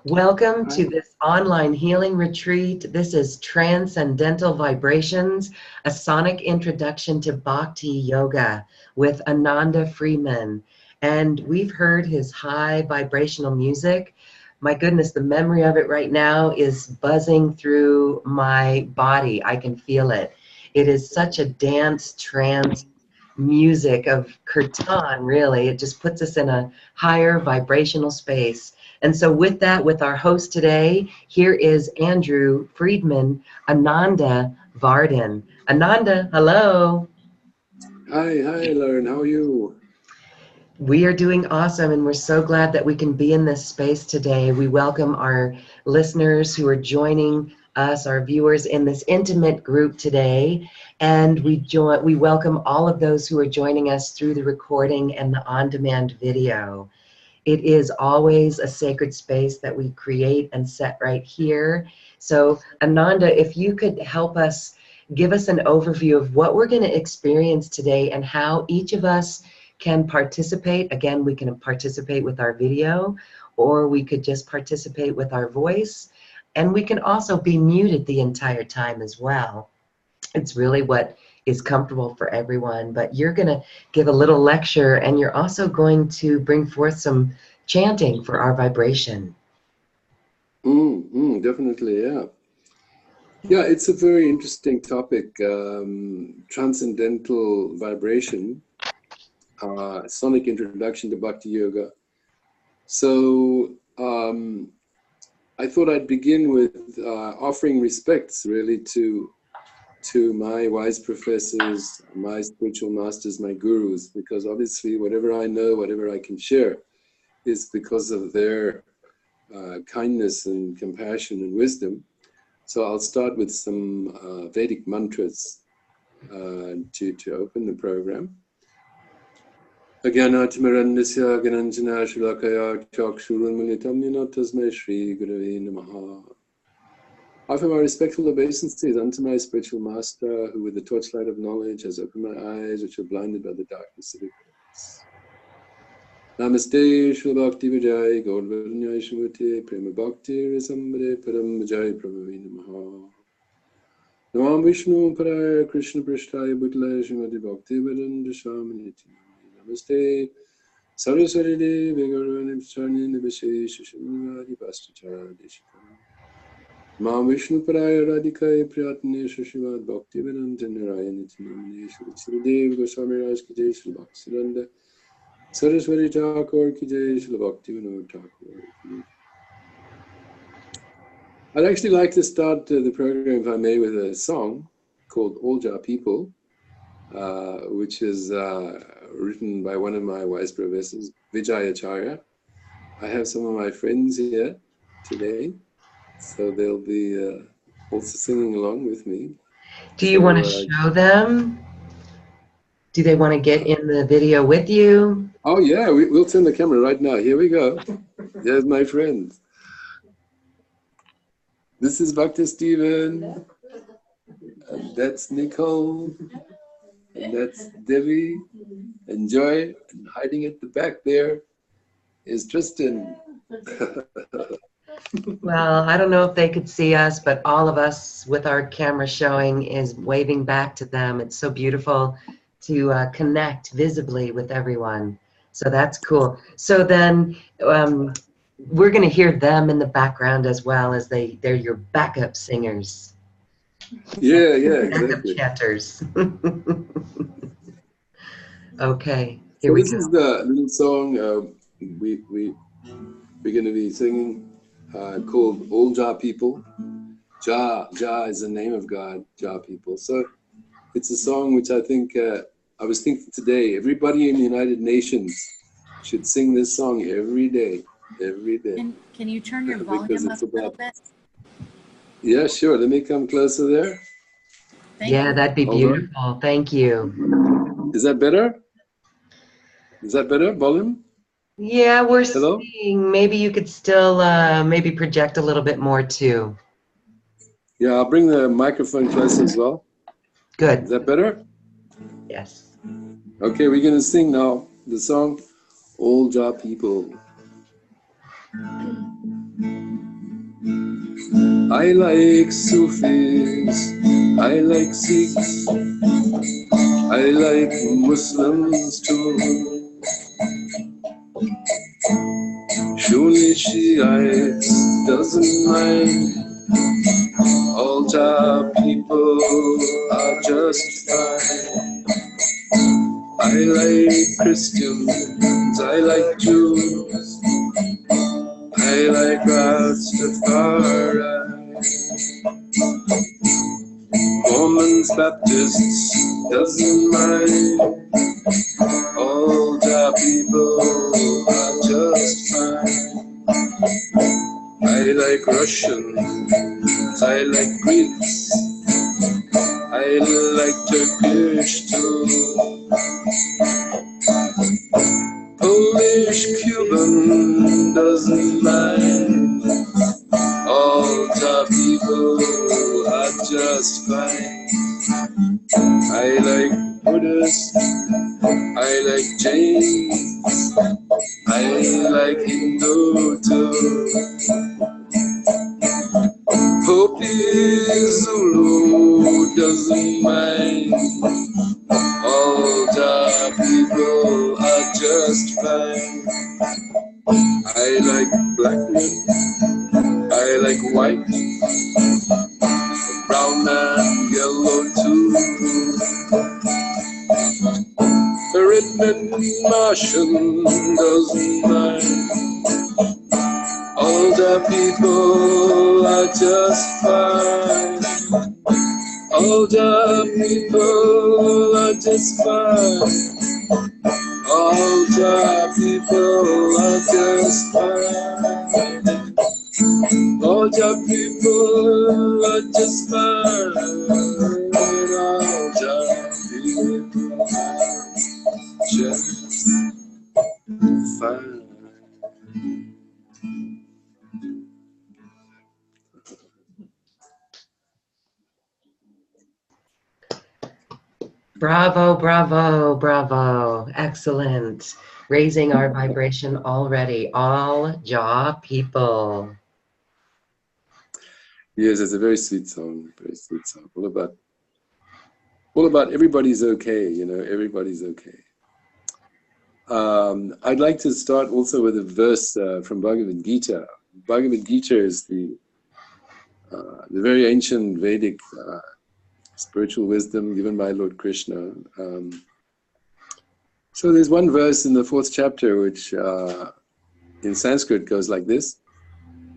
Welcome Hi. to this online healing retreat. This is Transcendental Vibrations, a sonic introduction to bhaktI yoga with Ananda Freeman. And we've heard his high vibrational music. My goodness, the memory of it right now is buzzing through my body. I can feel it. It is such a dance trance music of kirtan, really. It just puts us in a higher vibrational space. And so with that, with our host today, here is Andrew Friedman, Ananda Vardhana. Ananda, hello. Hi, Lauren. How are you? We are doing awesome, and we're so glad that we can be in this space today. We welcome our listeners who are joining us, our viewers, in this intimate group today. And we welcome all of those who are joining us through the recording and the on-demand video. It is always a sacred space that we create and set right here. So Ananda, if you could help us, give us an overview of what we're going to experience today and how each of us can participate. Again, we can participate with our video, or we could just participate with our voice. And we can also be muted the entire time as well. It's really what is comfortable for everyone. But you're going to give a little lecture, and you're also going to bring forth some chanting for our vibration. Definitely, yeah. Yeah, it's a very interesting topic. Transcendental vibration, sonic introduction to bhakti yoga. So I thought I'd begin with offering respects, really, to my wise professors, my spiritual masters, my gurus, because obviously whatever I know, whatever I can share is because of their kindness and compassion and wisdom. So I'll start with some Vedic mantras to open the program. Agyanatimarandasya gananjana shulakaya chakshurunmilitam yena tasmai shri gurave namaha. Offer my respectful obeisances unto my spiritual master, who with the torchlight of knowledge has opened my eyes, which were blinded by the darkness of ignorance. Namaste Shri Bhakti Vijay Gaurvaranyai Shrimate Prema Bhakti Risambhare Param Vijay Prabhavi Namaha. Namam Vishnu Paraya Krishna Prishtaya Bhutale Shrimati Bhakti Vedanta Shamaniti. Namaste Saraswati Devi Gaurvani Picharni Nibhishesha Shrimati Bhastichara Deshikara. Namam Vishnu Paraya Radhikaya Priyatne Shrimati Bhakti Vedanta Narayaniti Namane Shri Devi Goswami Raj Ki Jai Shri Bhakti Saraswati Thakur ki jai, Shri Bhakti Vinod Thakur. I'd actually like to start the program, if I may, with a song called Olja People, which is written by one of my wise professors, Vijayacharya. I have some of my friends here today, so they'll be also singing along with me. Do you want to show them? Do they want to get in the video with you? Oh yeah, we'll turn the camera right now. Here we go. There's my friends. This is Bhakti Stephen. And that's Nicole. And that's Devi. And Joy. And hiding at the back there is Tristan. Well, I don't know if they could see us, but all of us with our camera showing is waving back to them. It's so beautiful to connect visibly with everyone. So that's cool. So then we're going to hear them in the background as well, as they're your backup singers. Yeah, exactly. Backup chanters. Okay, here so we this go. is the little song we're going to be singing called Olja People. Ja is the name of God, Ja People. So it's a song which I think, I was thinking today, everybody in the United Nations should sing this song every day. Can you turn your volume up a little bit? Yeah, sure. Let me come closer there. Yeah, that'd be beautiful. Thank you. Is that better? Is that better, volume? Yeah, we're seeing. Maybe you could still maybe project a little bit more too. Yeah, I'll bring the microphone closer as well. Good. Is that better? Yes. Okay, we're going to sing now the song Olja People. I like Sufis, I like Sikhs, I like Muslims too. Sunni Shiites doesn't mind. All job people are just fine. I like Christians, I like Jews, I like Rastafari. Mormons, Baptists, doesn't mind. All job people are just fine. I like Russians, I like Greeks, I like Turkish too. Polish, Cuban, doesn't mind. All the people are just fine. I like Buddhists, I like Jains, I like Hindu too. Hopi, Zulu, doesn't mind. All the people are just fine. I like black men, I like white, brown and yellow too. The red man, Martian, doesn't mind. All the people are just fine. All the people are just fine. All the people are just fine. All the people are just fine. All the people are just fine. Bravo, bravo, bravo. Excellent. Raising our vibration already. All job people. Yes, it's a very sweet song. Very sweet song. All about everybody's okay. You know, everybody's okay. I'd like to start also with a verse from Bhagavad Gita. Bhagavad Gita is the very ancient Vedic spiritual wisdom given by Lord Krishna. So there's one verse in the 4th chapter which in Sanskrit goes like this: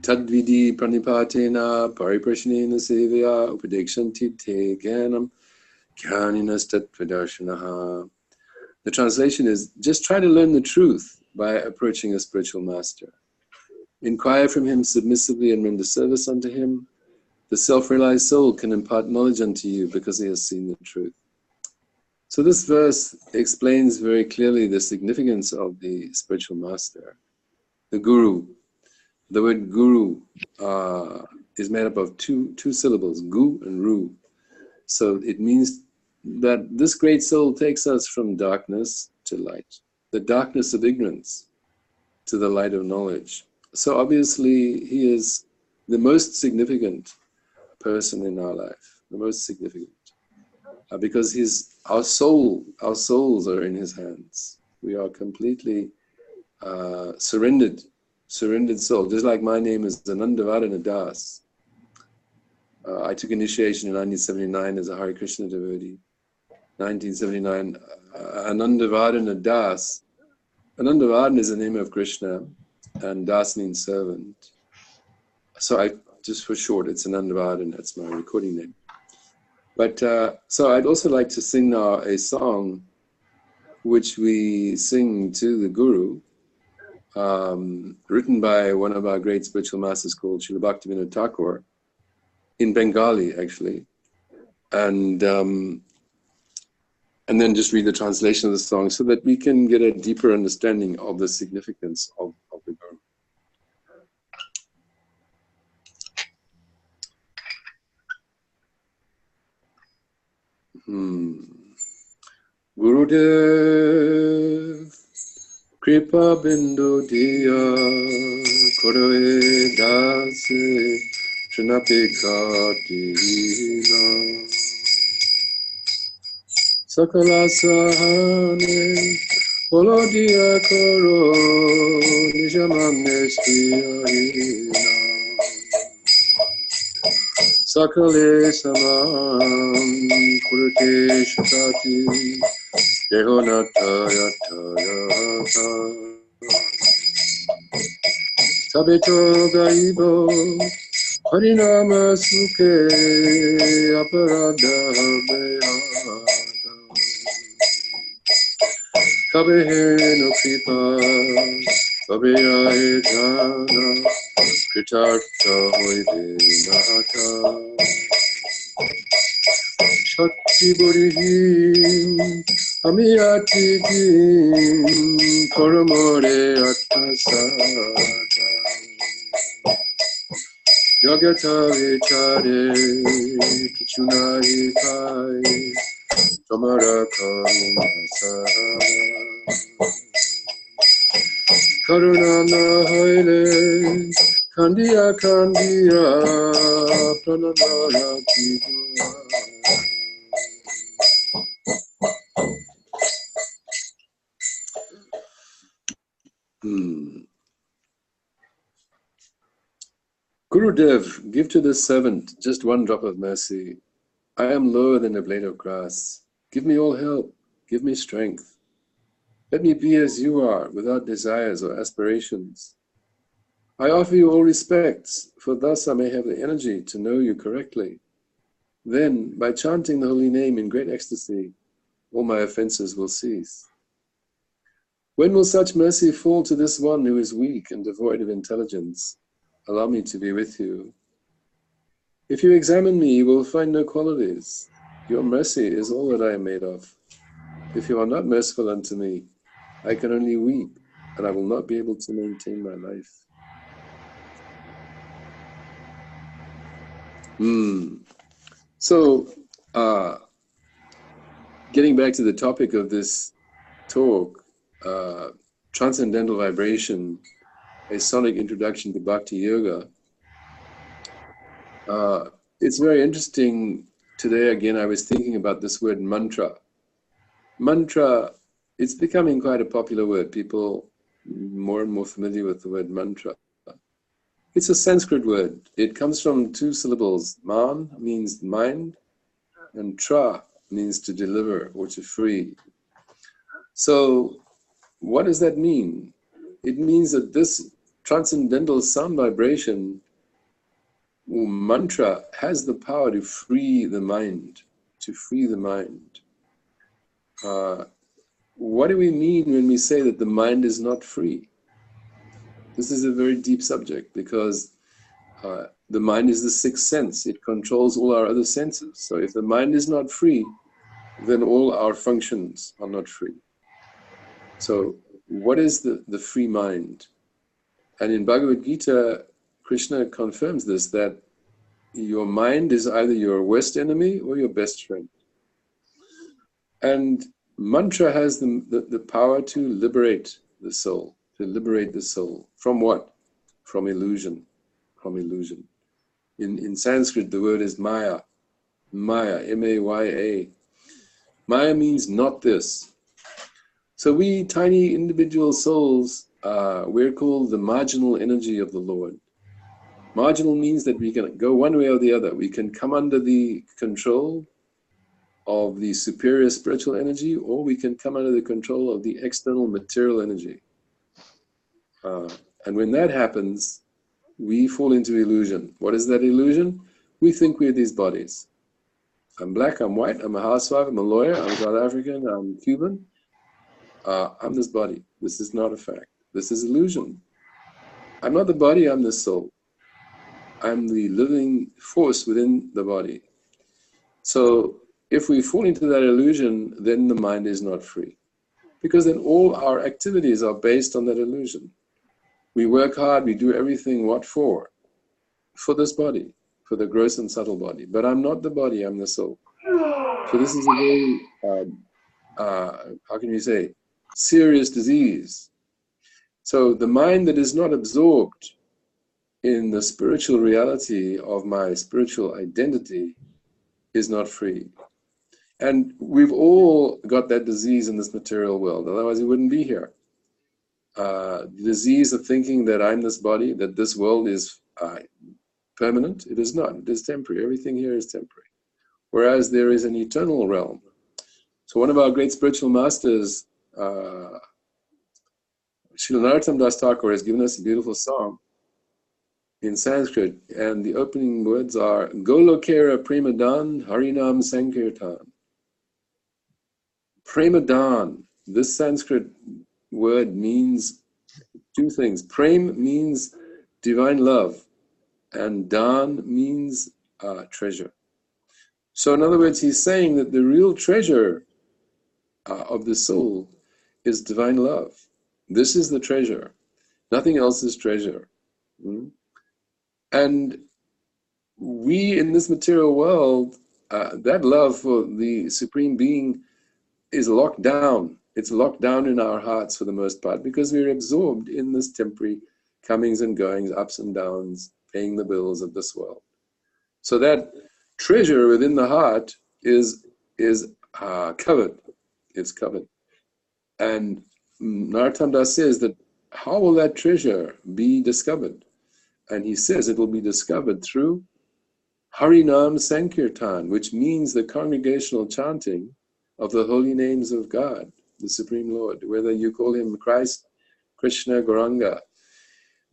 Tadvidi pranipatena pariprashanena sevaya upadekshanti te jnanam jnaninas tatvadarshanaha. The translation is, just try to learn the truth by approaching a spiritual master. Inquire from him submissively and render service unto him. The self-realized soul can impart knowledge unto you because he has seen the truth. So this verse explains very clearly the significance of the spiritual master, the guru. The word guru is made up of two syllables, gu and ru. So it means that this great soul takes us from darkness to light, the darkness of ignorance to the light of knowledge. So obviously he is the most significant person in our life, the most significant, because our souls are in his hands. We are completely surrendered soul. Just like my name is Ananda Vardhana Das. I took initiation in 1979 as a Hare Krishna devotee. 1979, Ananda Vardhana Das. Ananda Vardhana is the name of Krishna, and Das means servant. So just for short, it's Ananda Vardhana, that's my recording name. But so I'd also like to sing now a song which we sing to the Guru, written by one of our great spiritual masters called Srila Bhaktivinoda Thakur, in Bengali actually, and then just read the translation of the song so that we can get a deeper understanding of the significance of the Guru. Gurudev Kripa Bindu Diya Koroe Dase Shrinapeekatina Sakala Sahane Volodya Koro Nijamamnestiyarina Sakale Samam Kurute Shakati Dehonataya Tayata Sabeto Gaibo Harinama Sukhe Aparada Beata Kabehe no Kripa Kabeyae Jana Kritartha Hoide Nata Shakti Burihim Amiyati Kim Paramore Atmasata Yagata Vichare Kichunai Kai Tamara Karunasa Karuna Nahaile Kandiya Kandiya Pranamaya Kibura Gurudev, give to this servant just one drop of mercy. I am lower than a blade of grass. Give me all help. Give me strength. Let me be as you are, without desires or aspirations. I offer you all respects, for thus I may have the energy to know you correctly. Then, by chanting the holy name in great ecstasy, all my offenses will cease. When will such mercy fall to this one who is weak and devoid of intelligence? Allow me to be with you. If you examine me, you will find no qualities. Your mercy is all that I am made of. If you are not merciful unto me, I can only weep, and I will not be able to maintain my life. So, getting back to the topic of this talk, Transcendental Vibration, a sonic introduction to Bhakti Yoga. It's very interesting. Today, again, I was thinking about this word mantra. Mantra, it's becoming quite a popular word. People more and more familiar with the word mantra. It's a Sanskrit word. It comes from two syllables. Man means mind, and tra means to deliver or to free. So what does that mean? It means that this transcendental sound vibration, or mantra, has the power to free the mind, to free the mind. What do we mean when we say that the mind is not free? This is a very deep subject because the mind is the sixth sense. It controls all our other senses. So if the mind is not free, then all our functions are not free. So what is the free mind? And in Bhagavad Gita, Krishna confirms this, that your mind is either your worst enemy or your best friend. And mantra has the power to liberate the soul. To liberate the soul. From what? From illusion. From illusion. In Sanskrit, the word is Maya. Maya, M-A-Y-A. Maya means not this. So we tiny individual souls, we're called the marginal energy of the Lord. Marginal means that we can go one way or the other. We can come under the control of the superior spiritual energy, or we can come under the control of the external material energy. And when that happens, we fall into illusion. What is that illusion? We think we're these bodies. I'm black, I'm white, I'm a housewife, I'm a lawyer, I'm South African, I'm Cuban. I'm this body. This is not a fact. This is illusion. I'm not the body, I'm the soul. I'm the living force within the body. So if we fall into that illusion, then the mind is not free. Because then all our activities are based on that illusion. We work hard, we do everything, what for? For this body, for the gross and subtle body. But I'm not the body, I'm the soul. So this is a very, how can you say, serious disease. So the mind that is not absorbed in the spiritual reality of my spiritual identity is not free. And we've all got that disease in this material world, otherwise we wouldn't be here. The disease of thinking that I'm this body, that this world is permanent. It is not. It is temporary. Everything here is temporary. Whereas there is an eternal realm. So one of our great spiritual masters, Srila Narottam Das Thakur, has given us a beautiful song in Sanskrit, and the opening words are Golokera Premadan Harinam Sankirtan. Premadan, this Sanskrit word means two things. Prem means divine love, and Dan means treasure. So in other words, he's saying that the real treasure of the soul is divine love. This is the treasure. Nothing else is treasure. And we in this material world, that love for the Supreme Being is locked down. It's locked down in our hearts for the most part because we're absorbed in this temporary comings and goings, ups and downs, paying the bills of this world. So that treasure within the heart is covered. It's covered. And Narottam Das says that how will that treasure be discovered? And he says it will be discovered through Harinam Sankirtan, which means the congregational chanting of the holy names of God, the Supreme Lord, whether you call him Christ, Krishna, Gauranga.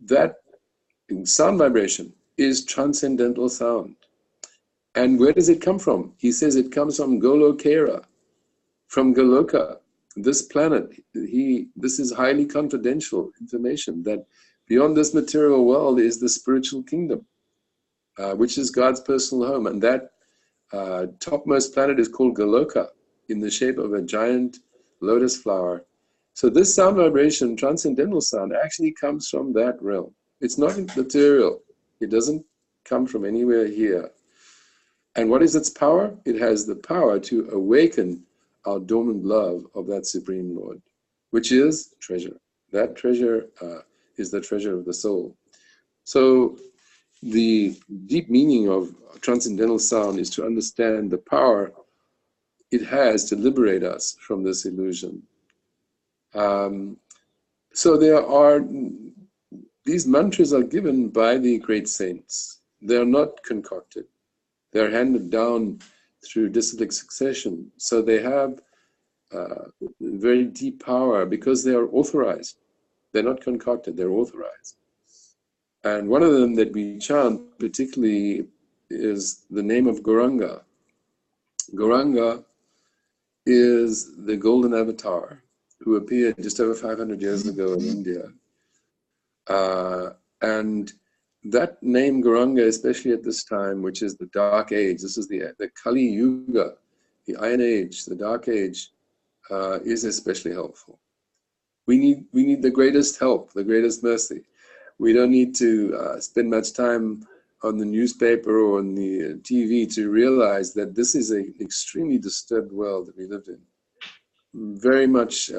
That sound vibration is transcendental sound. And where does it come from? He says it comes from Golokera, from Goloka, this planet. This is highly confidential information, that beyond this material world is the spiritual kingdom, which is God's personal home. And that topmost planet is called Goloka, in the shape of a giant lotus flower. So this sound vibration, transcendental sound, actually comes from that realm. It's not material. It doesn't come from anywhere here. And what is its power? It has the power to awaken our dormant love of that Supreme Lord, which is treasure. That treasure is the treasure of the soul. So the deep meaning of transcendental sound is to understand the power it has to liberate us from this illusion. So these mantras are given by the great saints. They are not concocted. They are handed down through disciplic succession. So they have very deep power because they are authorized. They're not concocted, they're authorized. And one of them that we chant particularly is the name of Gauranga. Gauranga is the golden avatar who appeared just over 500 years ago in India. And that name Gauranga, especially at this time, which is the dark age, this is the Kali Yuga, the Iron Age, the dark age, is especially helpful. We need the greatest help, the greatest mercy. We don't need to spend much time on the newspaper or on the TV to realize that this is an extremely disturbed world that we live in. Very much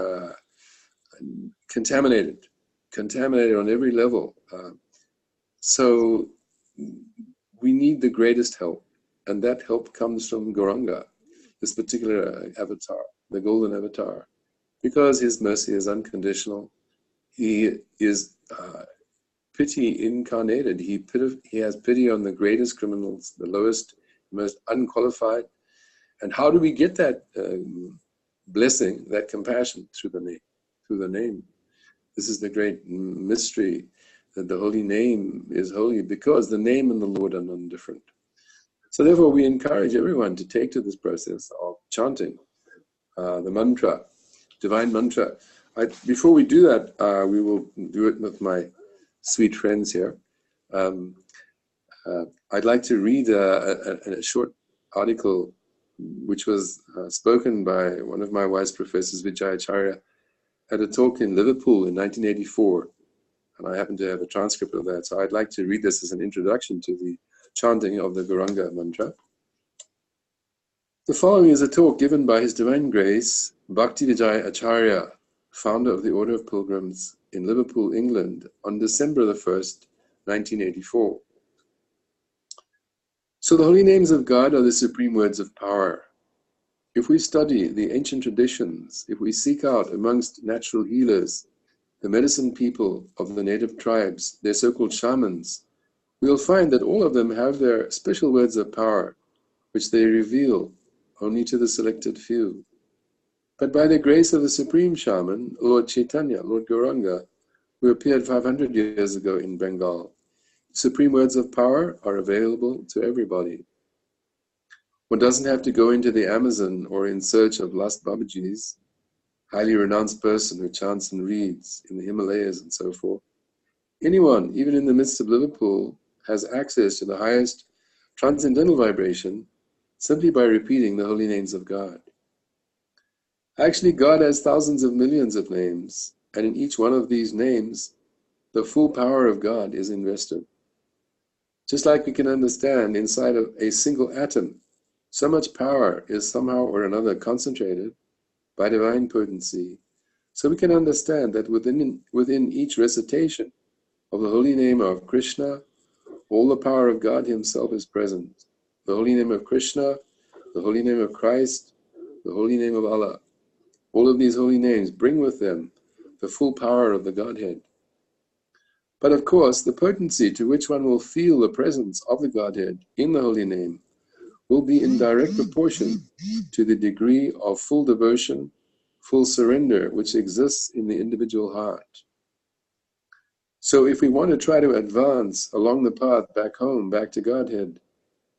contaminated on every level. So we need the greatest help, and that help comes from Gauranga, this particular avatar, the golden avatar, because his mercy is unconditional. He is pity incarnated. He has pity on the greatest criminals, the lowest, most unqualified. And how do we get that blessing, that compassion? Through the name. This is the great mystery, that the holy name is holy because the name and the Lord are non-different. So therefore we encourage everyone to take to this process of chanting the mantra, divine mantra. Before we do that, we will do it with my sweet friends here. I'd like to read a short article which was spoken by one of my wise professors, Vijayacharya, at a talk in Liverpool in 1984. And I happen to have a transcript of that. So I'd like to read this as an introduction to the chanting of the Gauranga mantra. The following is a talk given by His Divine Grace, bhaktI Vijayacharya, founder of the Order of Pilgrims in Liverpool, England, on December the 1st, 1984. So the holy names of God are the supreme words of power. If we study the ancient traditions, if we seek out amongst natural healers, the medicine people of the native tribes, their so-called shamans, we'll find that all of them have their special words of power, which they reveal only to the selected few. But by the grace of the supreme shaman, Lord Chaitanya, Lord Gauranga, who appeared 500 years ago in Bengal, supreme words of power are available to everybody. One doesn't have to go into the Amazon or in search of last Babajis, highly renounced person who chants and reads in the Himalayas and so forth. Anyone, even in the midst of Liverpool, has access to the highest transcendental vibration simply by repeating the holy names of God. Actually, God has thousands of millions of names, and in each one of these names, the full power of God is invested. Just like we can understand inside of a single atom, so much power is somehow or another concentrated by divine potency. So we can understand that within each recitation of the holy name of Krishna, all the power of God himself is present. The holy name of Krishna, the holy name of Christ, the holy name of Allah. All of these holy names bring with them the full power of the Godhead. But of course, the potency to which one will feel the presence of the Godhead in the holy name will be in direct proportion to the degree of full devotion, full surrender, which exists in the individual heart. So if we want to try to advance along the path back home, back to Godhead,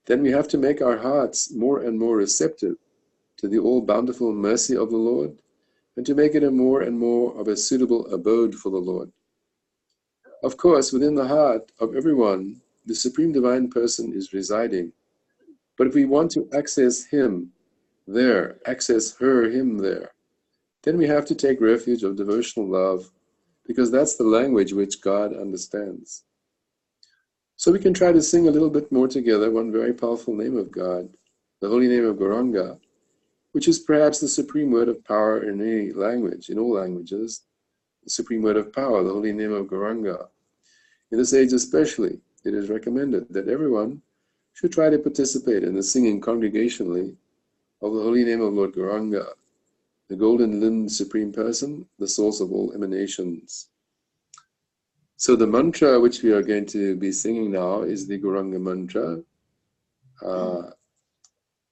then we have to make our hearts more and more receptive to the all-bountiful mercy of the Lord, and to make it a more and more of a suitable abode for the Lord. Of course, within the heart of everyone, the Supreme Divine Person is residing. But if we want to access Him there, access her, Him there, then we have to take refuge of devotional love, because that's the language which God understands. So we can try to sing a little bit more together one very powerful name of God, the holy name of Gauranga, which is perhaps the supreme word of power in any language, in all languages, the supreme word of power, the holy name of Gauranga. In this age especially, it is recommended that everyone should try to participate in the singing congregationally of the holy name of Lord Gauranga, the golden-limbed supreme person, the source of all emanations. So the mantra which we are going to be singing now is the Gauranga mantra.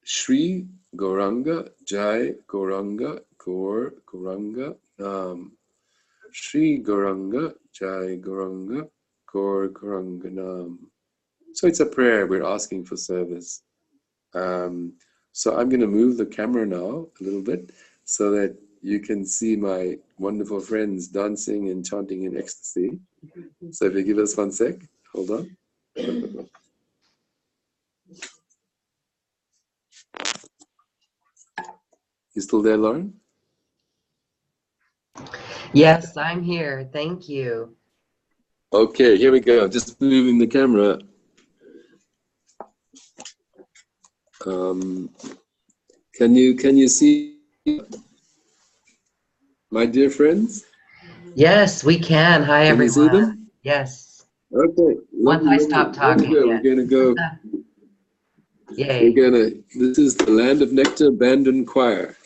Shri Gauranga, Jai Gauranga, Gaur Gauranga Nam. Shri Gauranga, Jai Gauranga, Gaur Gauranga Nam. So it's a prayer we're asking for service. So I'm going to move the camera now a little bit so that you can see my wonderful friends dancing and chanting in ecstasy. So if you give us 1 sec, hold on. You still there, Lauren? Yes, I'm here. Thank you. Okay, here we go. Just moving the camera. Can you see my dear friends? Yes, we can. Hi, Can everyone. you see them? Yes. Okay. Once I stop talking. Yes. Yes. We're gonna go. Yay. This is the Land of Nectar Band and Choir.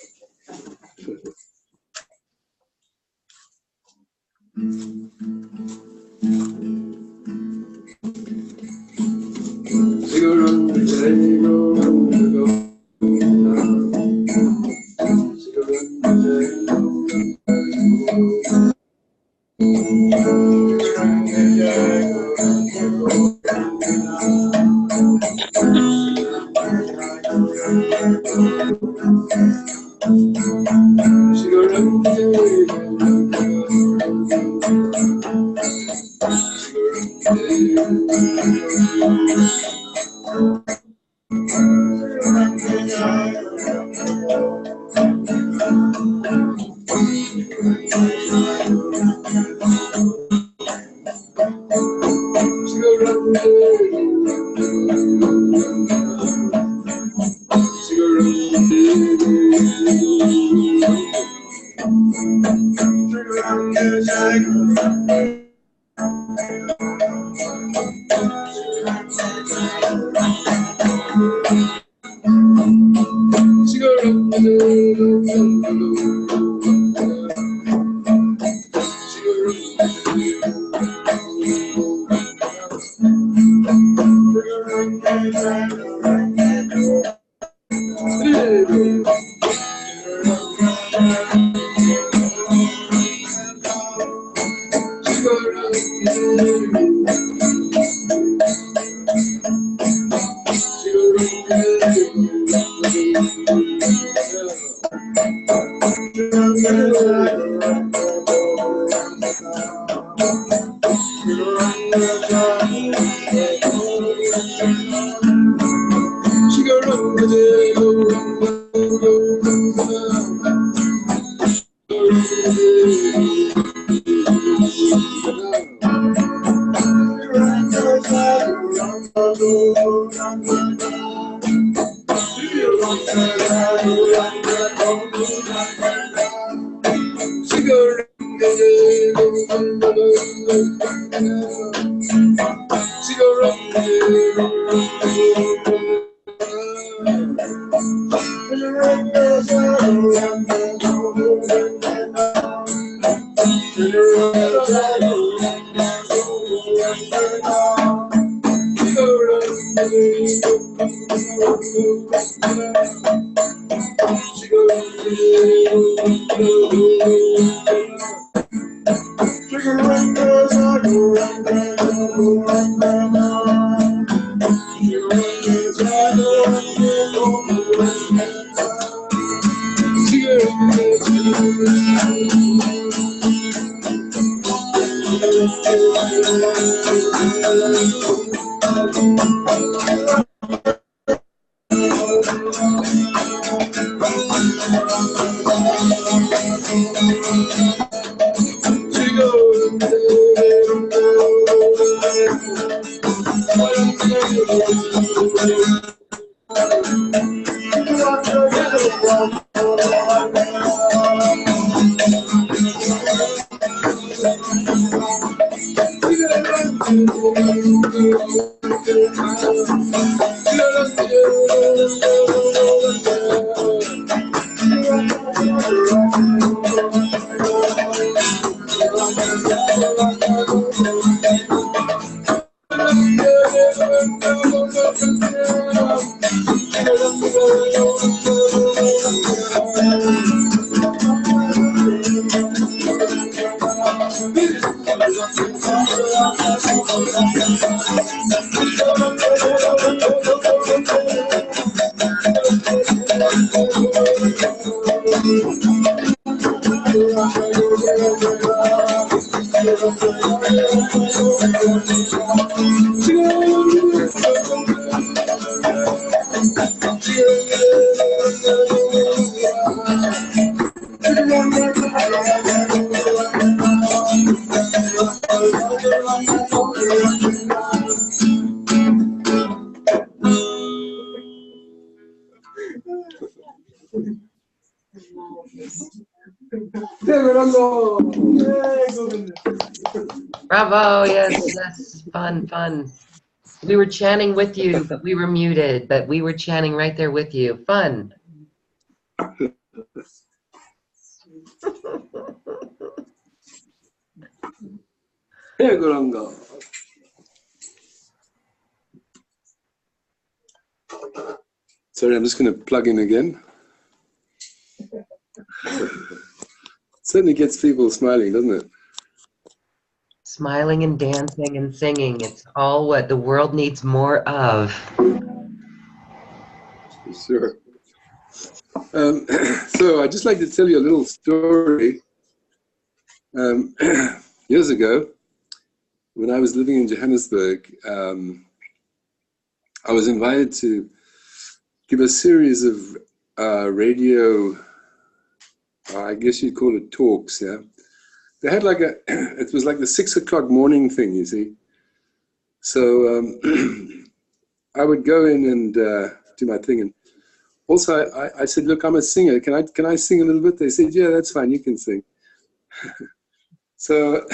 Bravo, yes, yes, fun, fun. We were chanting with you, but we were muted, but we were chanting right there with you. Fun. Hey, Guranga. Sorry, I'm just going to plug in again. Certainly gets people smiling, doesn't it? Smiling and dancing and singing. It's all what the world needs more of. Sure. So I'd just like to tell you a little story. Years ago, when I was living in Johannesburg, I was invited to give a series of radio, I guess you'd call it talks, yeah. They had like it was like the 6 o'clock morning thing, you see. So I would go in and do my thing. And also I said, look, I'm a singer. Can I sing a little bit? They said, yeah, that's fine. You can sing. So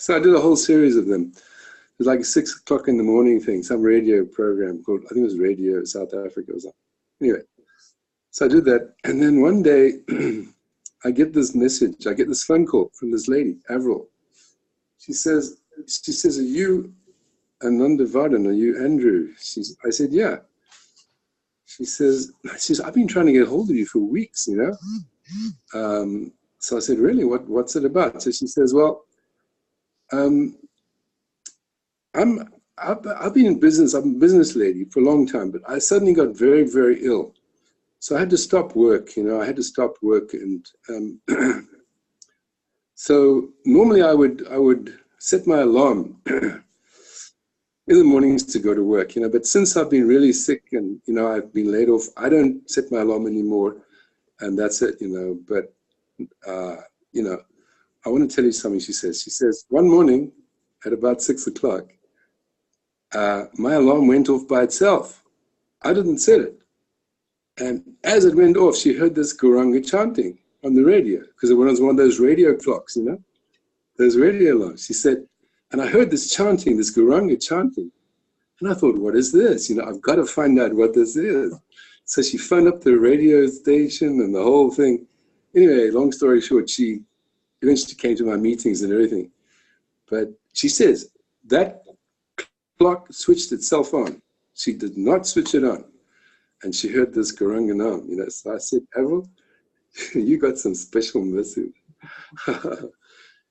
I did a whole series of them. It was like a 6 o'clock in the morning thing, some radio program called, I think it was Radio South Africa or something. Anyway, so I did that. And then one day, I get this message, I get this phone call from this lady, Avril. She says, are you Ananda Vardhana? Are you Andrew? I said, yeah. She says, I've been trying to get hold of you for weeks, you know? So I said, really, what's it about? So she says, well, I've been in business, I'm a business lady for a long time, but I suddenly got very, very ill. So I had to stop work, you know, I had to stop work. And so normally I would set my alarm in the mornings to go to work, but since I've been really sick and, I've been laid off, I don't set my alarm anymore, and that's it, but, I want to tell you something she says, one morning at about 6 o'clock, my alarm went off by itself. I didn't set it. And as it went off, she heard this Guranga chanting on the radio, because it was one of those radio clocks, those radio alarms. She said, and I heard this chanting, this Guranga chanting. And I thought, what is this? I've got to find out what this is. So she phoned up the radio station and the whole thing. Anyway, long story short, she eventually came to my meetings and everything. But she says, that clock switched itself on. She did not switch it on. And she heard this Guranga Nam, So I said, Avril, you got some special message.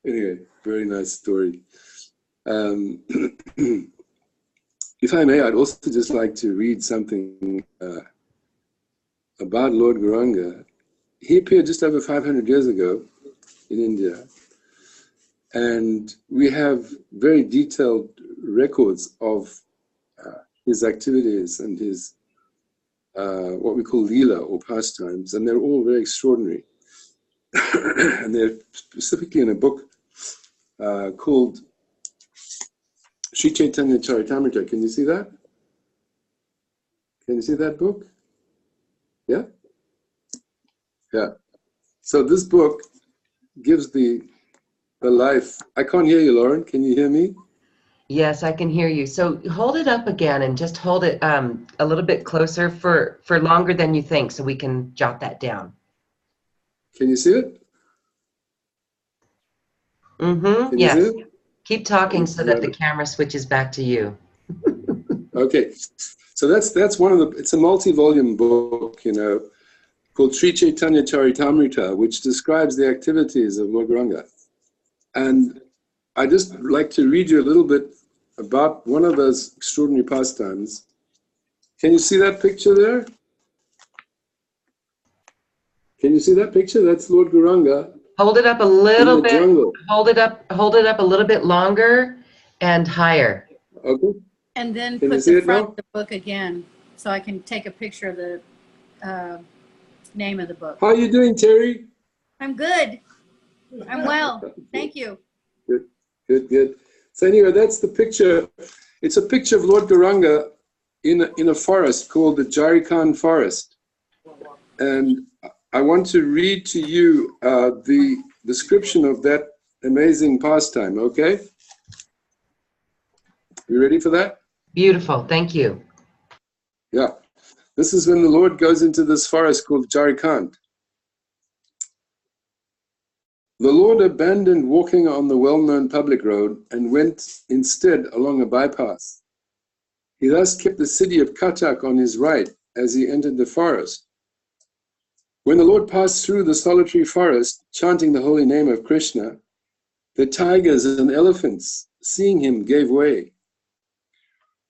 Anyway, very nice story. If I may, I'd also just like to read something about Lord Guranga. He appeared just over 500 years ago in India. And we have very detailed records of his activities and his what we call Leela or pastimes, and they're all very extraordinary. And they're specifically in a book called Sri Chaitanya Charitamrita. Can you see that? Can you see that book? Yeah? Yeah. So this book gives the life. I can't hear you, Lauren. Can you hear me? Yes, I can hear you. So hold it up again and just hold it a little bit closer for longer than you think, so we can jot that down. Can you see it? Mm-hmm. Yes. Keep talking so that the camera switches back to you. Okay. So that's one of the, it's a multi-volume book, called Sri Chaitanya Charitamrita, which describes the activities of Lord Guranga. And I just like to read you a little bit about one of those extraordinary pastimes. Can you see that picture there? Can you see that picture? That's Lord Guranga. Hold it up a little bit. Jungle. Hold it up a little bit longer and higher. Okay. And then Can put the front of the book again, so I can take a picture of the name of the book. How are you doing, Terry? I'm good. I'm well. Thank you. Good. So anyway, that's the picture. It's a picture of Lord Guranga in a forest called the Jarikan Forest. And I want to read to you the description of that amazing pastime, okay? You ready for that? Beautiful, thank you. Yeah. This is when the Lord goes into this forest called Jarikan. The Lord abandoned walking on the well-known public road and went instead along a bypass. He thus kept the city of Katak on his right as he entered the forest. When the Lord passed through the solitary forest, chanting the holy name of Krishna, the tigers and elephants, seeing him, gave way.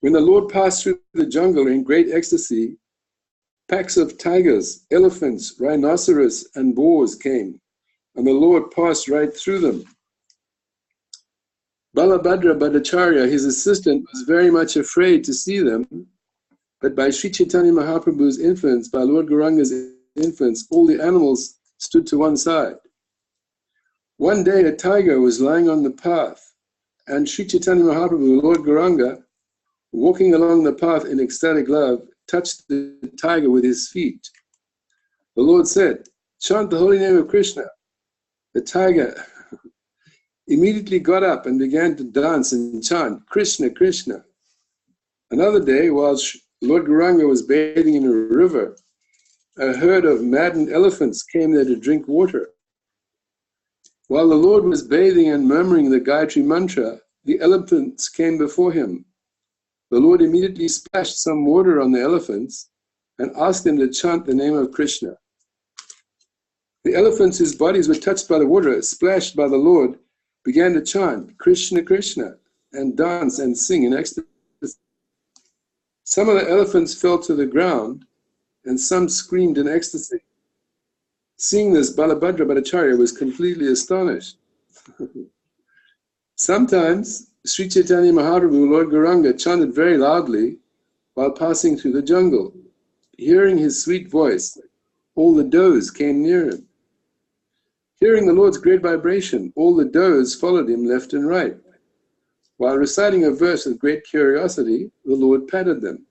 When the Lord passed through the jungle in great ecstasy, packs of tigers, elephants, rhinoceros, and boars came, and the Lord passed right through them. Balabhadra Bhattacharya, his assistant, was very much afraid to see them, but by Sri Chaitanya Mahaprabhu's influence, by Lord Gauranga's influence, all the animals stood to one side. One day a tiger was lying on the path, and Sri Chaitanya Mahaprabhu, Lord Gauranga, walking along the path in ecstatic love, touched the tiger with his feet. The Lord said, "Chant the holy name of Krishna." The tiger immediately got up and began to dance and chant, "Krishna, Krishna." Another day, while Lord Gauranga was bathing in a river, a herd of maddened elephants came there to drink water. While the Lord was bathing and murmuring the Gayatri mantra, the elephants came before him. The Lord immediately splashed some water on the elephants and asked them to chant the name of Krishna. The elephants, whose bodies were touched by the water, splashed by the Lord, began to chant, "Krishna, Krishna," and dance and sing in ecstasy. Some of the elephants fell to the ground, and some screamed in ecstasy. Seeing this, Balabhadra Bhattacharya was completely astonished. Sometimes Sri Chaitanya Mahaprabhu, Lord Gauranga, chanted very loudly while passing through the jungle. Hearing his sweet voice, all the does came near him. Hearing the Lord's great vibration, all the does followed him left and right. While reciting a verse with great curiosity, the Lord patted them.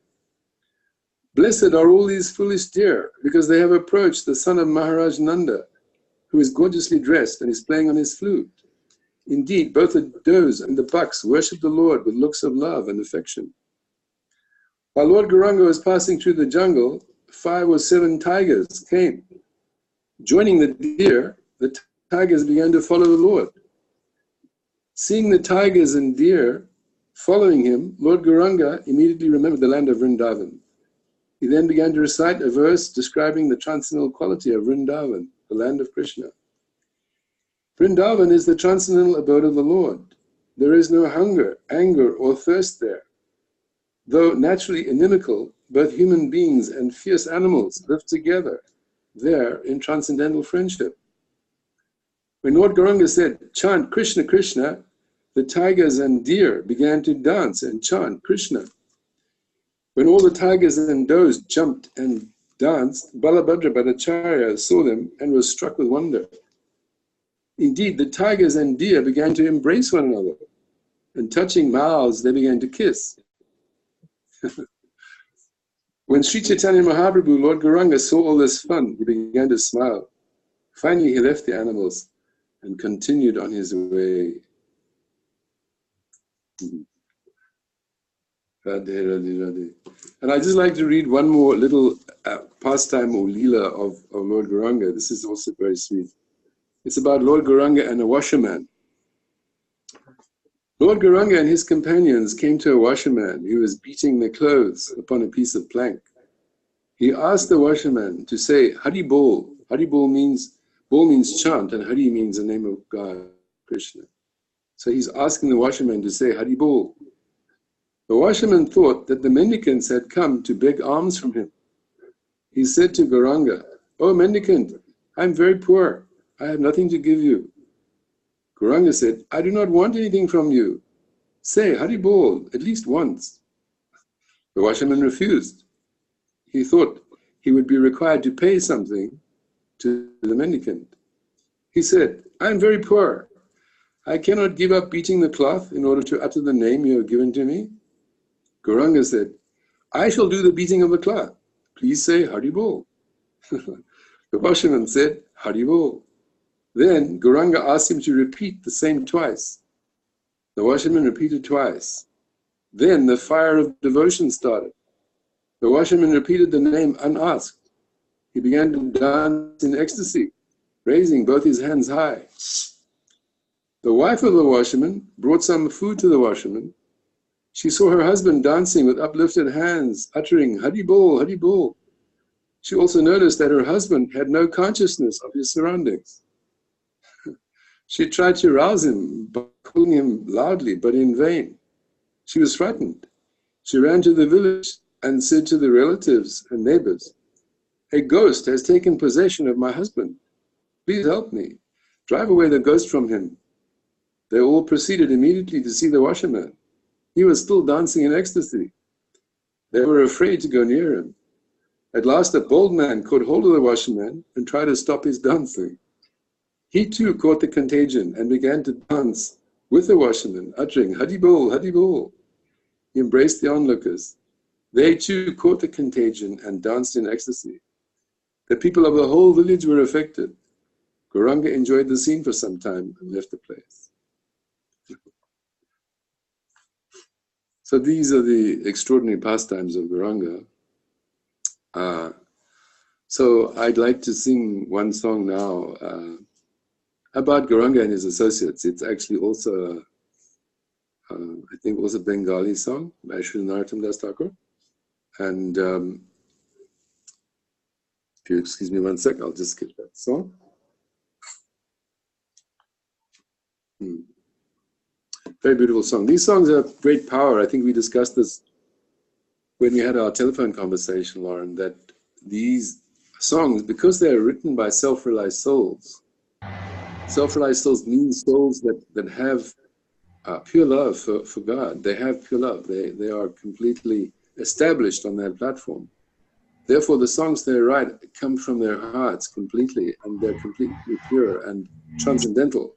Blessed are all these foolish deer, because they have approached the son of Maharaj Nanda, who is gorgeously dressed and is playing on his flute. Indeed, both the does and the bucks worship the Lord with looks of love and affection. While Lord Gauranga was passing through the jungle, 5 or 7 tigers came. Joining the deer, the tigers began to follow the Lord. Seeing the tigers and deer following him, Lord Gauranga immediately remembered the land of Vrindavan. He then began to recite a verse describing the transcendental quality of Vrindavan, the land of Krishna. Vrindavan is the transcendental abode of the Lord. There is no hunger, anger, or thirst there. Though naturally inimical, both human beings and fierce animals live together there in transcendental friendship. When Lord Gauranga said, "Chant Krishna, Krishna," the tigers and deer began to dance and chant Krishna. When all the tigers and does jumped and danced, Balabhadra Bhattacharya saw them and was struck with wonder. Indeed, the tigers and deer began to embrace one another, and touching mouths, they began to kiss. When Sri Chaitanya Mahaprabhu, Lord Gauranga, saw all this fun, he began to smile. Finally, he left the animals and continued on his way. Radhe, Radhe, Radhe. And I'd just like to read one more little pastime or leela of Lord Gauranga. This is also very sweet. It's about Lord Gauranga and a washerman. Lord Gauranga and his companions came to a washerman who was beating the clothes upon a piece of plank. He asked the washerman to say Hari Bol. Hari Bol means chant, and Hari means the name of God, Krishna. So he's asking the washerman to say Hari Bol. The washerman thought that the mendicants had come to beg alms from him. He said to Gauranga, "Oh mendicant, I'm very poor. I have nothing to give you." Gauranga said, "I do not want anything from you. Say Hari Bol at least once." The washerman refused. He thought he would be required to pay something to the mendicant. He said, "I am very poor. I cannot give up beating the cloth in order to utter the name you have given to me." Gauranga said, "I shall do the beating of the cloth. Please say Hari Bol." The washerman said, "Hari Bol." Then Gauranga asked him to repeat the same twice. The washerman repeated twice. Then the fire of devotion started. The washerman repeated the name unasked. He began to dance in ecstasy, raising both his hands high. The wife of the washerman brought some food to the washerman. She saw her husband dancing with uplifted hands, uttering Hari Bol, Hari Bol. She also noticed that her husband had no consciousness of his surroundings. She tried to rouse him by calling him loudly, but in vain. She was frightened. She ran to the village and said to the relatives and neighbors, "A ghost has taken possession of my husband. Please help me. Drive away the ghost from him." They all proceeded immediately to see the washerman. He was still dancing in ecstasy. They were afraid to go near him. At last a bold man caught hold of the washerman and tried to stop his dancing. He too caught the contagion and began to dance with the washerman, uttering Hari Bol, Hari Bol. He embraced the onlookers. They too caught the contagion and danced in ecstasy. The people of the whole village were affected. Gauranga enjoyed the scene for some time and left the place. So these are the extraordinary pastimes of Gauranga. So I'd like to sing one song now about Gauranga and his associates. It's actually also, I think, also a Bengali song by Sri Narottam Das Thakur. And if you excuse me one sec, I'll just skip that song. Very beautiful song. These songs have great power. I think we discussed this when we had our telephone conversation, Lauren, that these songs, because they are written by self-realized souls mean souls that have pure love for God. They have pure love. They are completely established on that platform. Therefore, the songs they write come from their hearts completely, and they're completely pure and transcendental.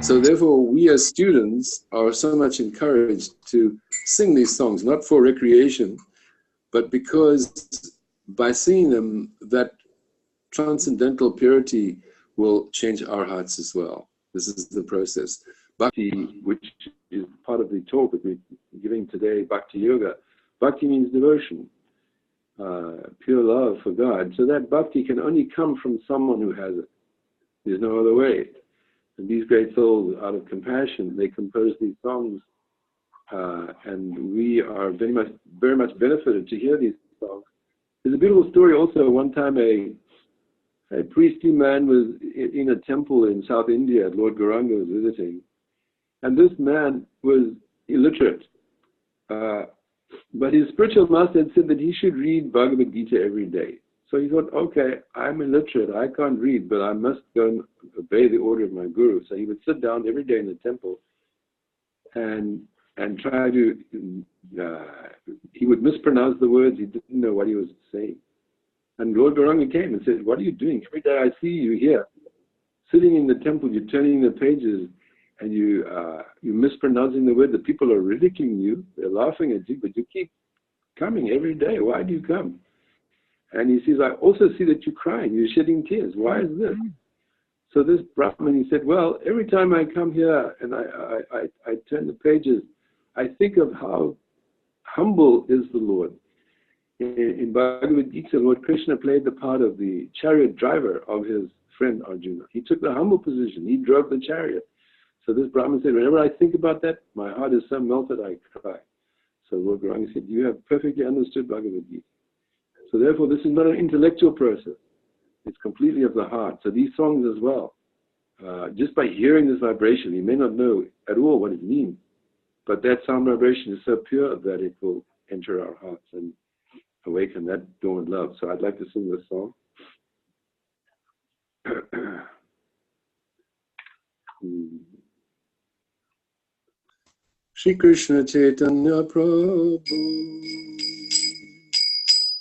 So therefore, we as students are so much encouraged to sing these songs, not for recreation, but because by singing them, that transcendental purity will change our hearts as well. This is the process. Bhakti, which is part of the talk that we're giving today, Bhakti Yoga. Bhakti means devotion, pure love for God. So that bhakti can only come from someone who has it. There's no other way. And these great souls, out of compassion, they compose these songs, and we are very much benefited to hear these songs. There's a beautiful story also. One time a priestly man was in a temple in South India. Lord Gauranga was visiting. And this man was illiterate. But his spiritual master had said that he should read Bhagavad Gita every day. So he thought, okay, I'm illiterate, I can't read, but I must go and obey the order of my guru. So he would sit down every day in the temple and try to, he would mispronounce the words, he didn't know what he was saying. And Lord Gauranga came and said, what are you doing? Every day I see you here, sitting in the temple, you're turning the pages, and you're mispronouncing the word. The people are ridiculing you, they're laughing at you, but you keep coming every day. Why do you come? And he says, I also see that you're crying, you're shedding tears. Why is this? So this Brahmin, he said, well, every time I come here and I turn the pages, I think of how humble is the Lord. In Bhagavad Gita, Lord Krishna played the part of the chariot driver of his friend Arjuna. He took the humble position. He drove the chariot. So this Brahmin said, whenever I think about that, my heart is so melted I cry. So Lord Gauranga said, you have perfectly understood Bhagavad Gita. So therefore, this is not an intellectual process. It's completely of the heart. So these songs as well, just by hearing this vibration, you may not know at all what it means, but that sound vibration is so pure that it will enter our hearts and awaken that dormant love. So I'd like to sing this song. Shri Krishna Chaitanya Prabhu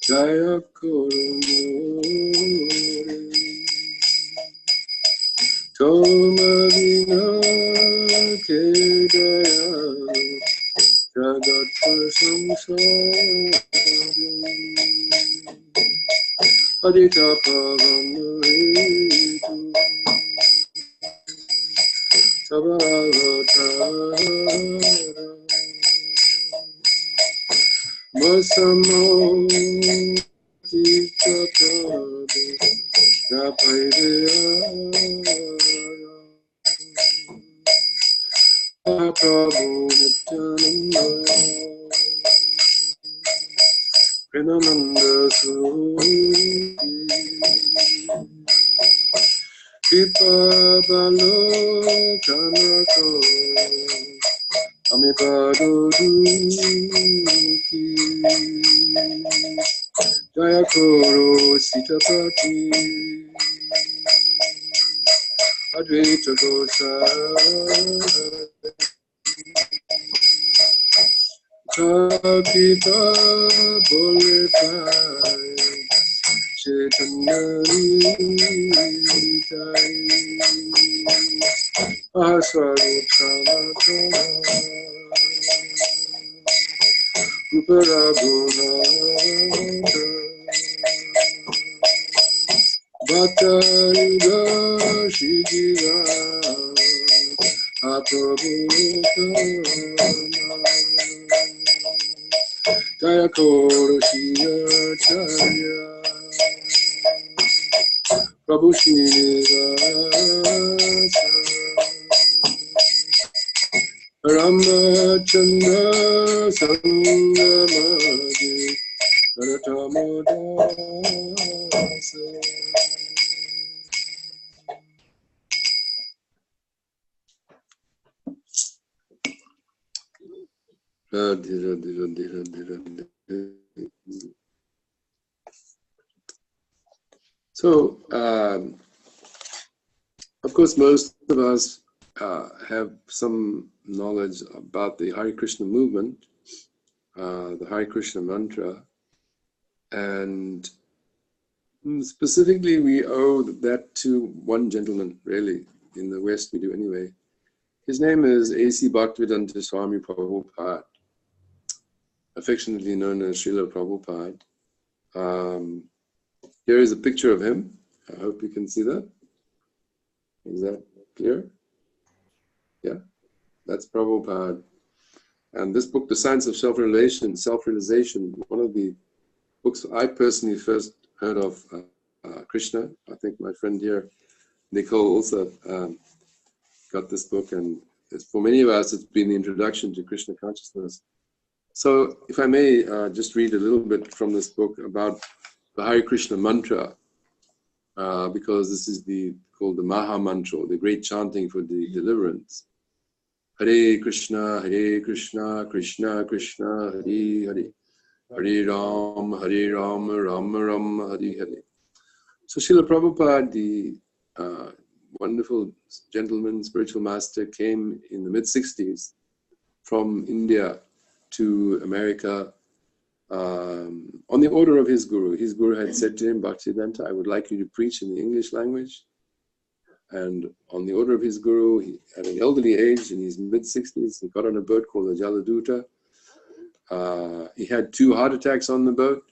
Jaya Kuru Toma Vina Kedaya Jagat Prasamsari Adita Pavana Hetu Sabavatara Masamo Tikatadu Napaidaya Prabhu Nityananda Pranamanda Suri Pipa Balo Kanako Amipado Duki Jaya Koro Sitapati Advaita Gosai Kapita Boletai Chaitanya Nitai Aswarup Samatana Uparagunata Bhaktanga Shigira Aprabhutana Jaya Koro Shriya Charya Prabhu Srinivasa Ramachandra Sangamadi Naratamodasa. Radhe Radhe Radhe Radhe Radhe. So, of course, most of us have some knowledge about the Hare Krishna movement, the Hare Krishna mantra, and specifically we owe that to one gentleman, really. In the West we do anyway. His name is A.C. Bhaktivedanta Swami Prabhupada, affectionately known as Srila Prabhupada. Here is a picture of him. I hope you can see that. Is that clear? Yeah, that's Prabhupada. And this book, The Science of Self-Realization, one of the books I personally first heard of Krishna. I think my friend here, Nicole, also got this book, and for many of us, it's been the introduction to Krishna consciousness. So, if I may just read a little bit from this book about the Hare Krishna mantra, because this is called the Maha Mantra, the great chanting for the deliverance. Hare Krishna, Krishna Krishna, Hare Hare, Hare Ram, Ram Ram, Hare Hare. So Srila Prabhupada, the wonderful gentleman, spiritual master, came in the mid-60s from India to America on the order of his guru. His guru had said to him, Bhaktivedanta, I would like you to preach in the English language. And on the order of his guru, he, at an elderly age, in his mid-60s, he got on a boat called the Jaladuta. He had 2 heart attacks on the boat.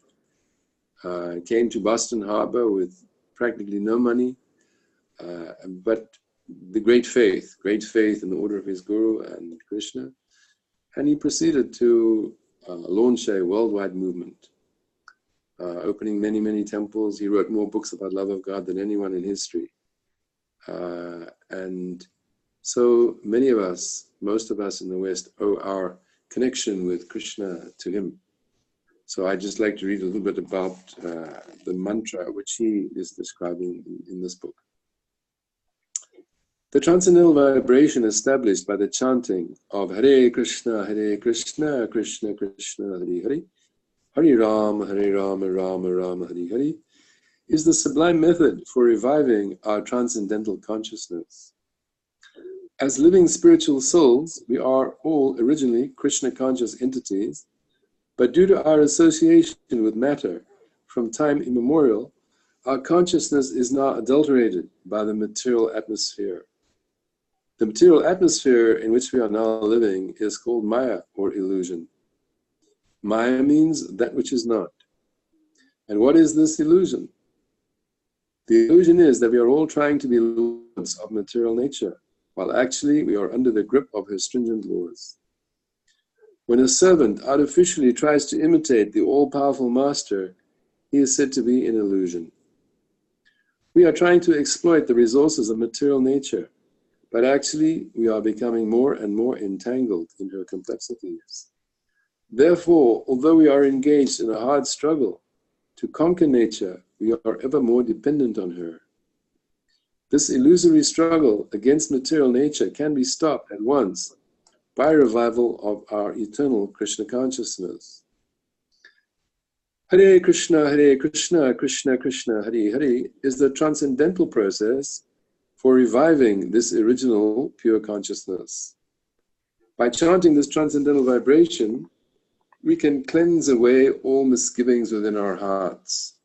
Came to Boston Harbor with practically no money, but the great faith in the order of his guru and Krishna. And he proceeded to launch a worldwide movement, opening many, many temples. He wrote more books about love of God than anyone in history. And so many of us, most of us in the West, owe our connection with Krishna to him. So I'd just like to read a little bit about the mantra which he is describing in this book. The transcendental vibration established by the chanting of Hare Krishna, Krishna Krishna, Hare Hare, Hare Ram, Ram Ram, Hare Hare, is the sublime method for reviving our transcendental consciousness. As living spiritual souls, we are all originally Krishna conscious entities, but due to our association with matter from time immemorial, our consciousness is now adulterated by the material atmosphere. The material atmosphere in which we are now living is called Maya, or illusion. Maya means that which is not. And what is this illusion? The illusion is that we are all trying to be lords of material nature, while actually we are under the grip of her stringent laws. When a servant artificially tries to imitate the all-powerful master, he is said to be in illusion. We are trying to exploit the resources of material nature, but actually we are becoming more and more entangled in her complexities. Therefore, although we are engaged in a hard struggle to conquer nature, we are ever more dependent on her. This illusory struggle against material nature can be stopped at once by revival of our eternal Krishna consciousness. Hare Krishna, Krishna Krishna, Hare Hare is the transcendental process for reviving this original pure consciousness. By chanting this transcendental vibration, we can cleanse away all misgivings within our hearts.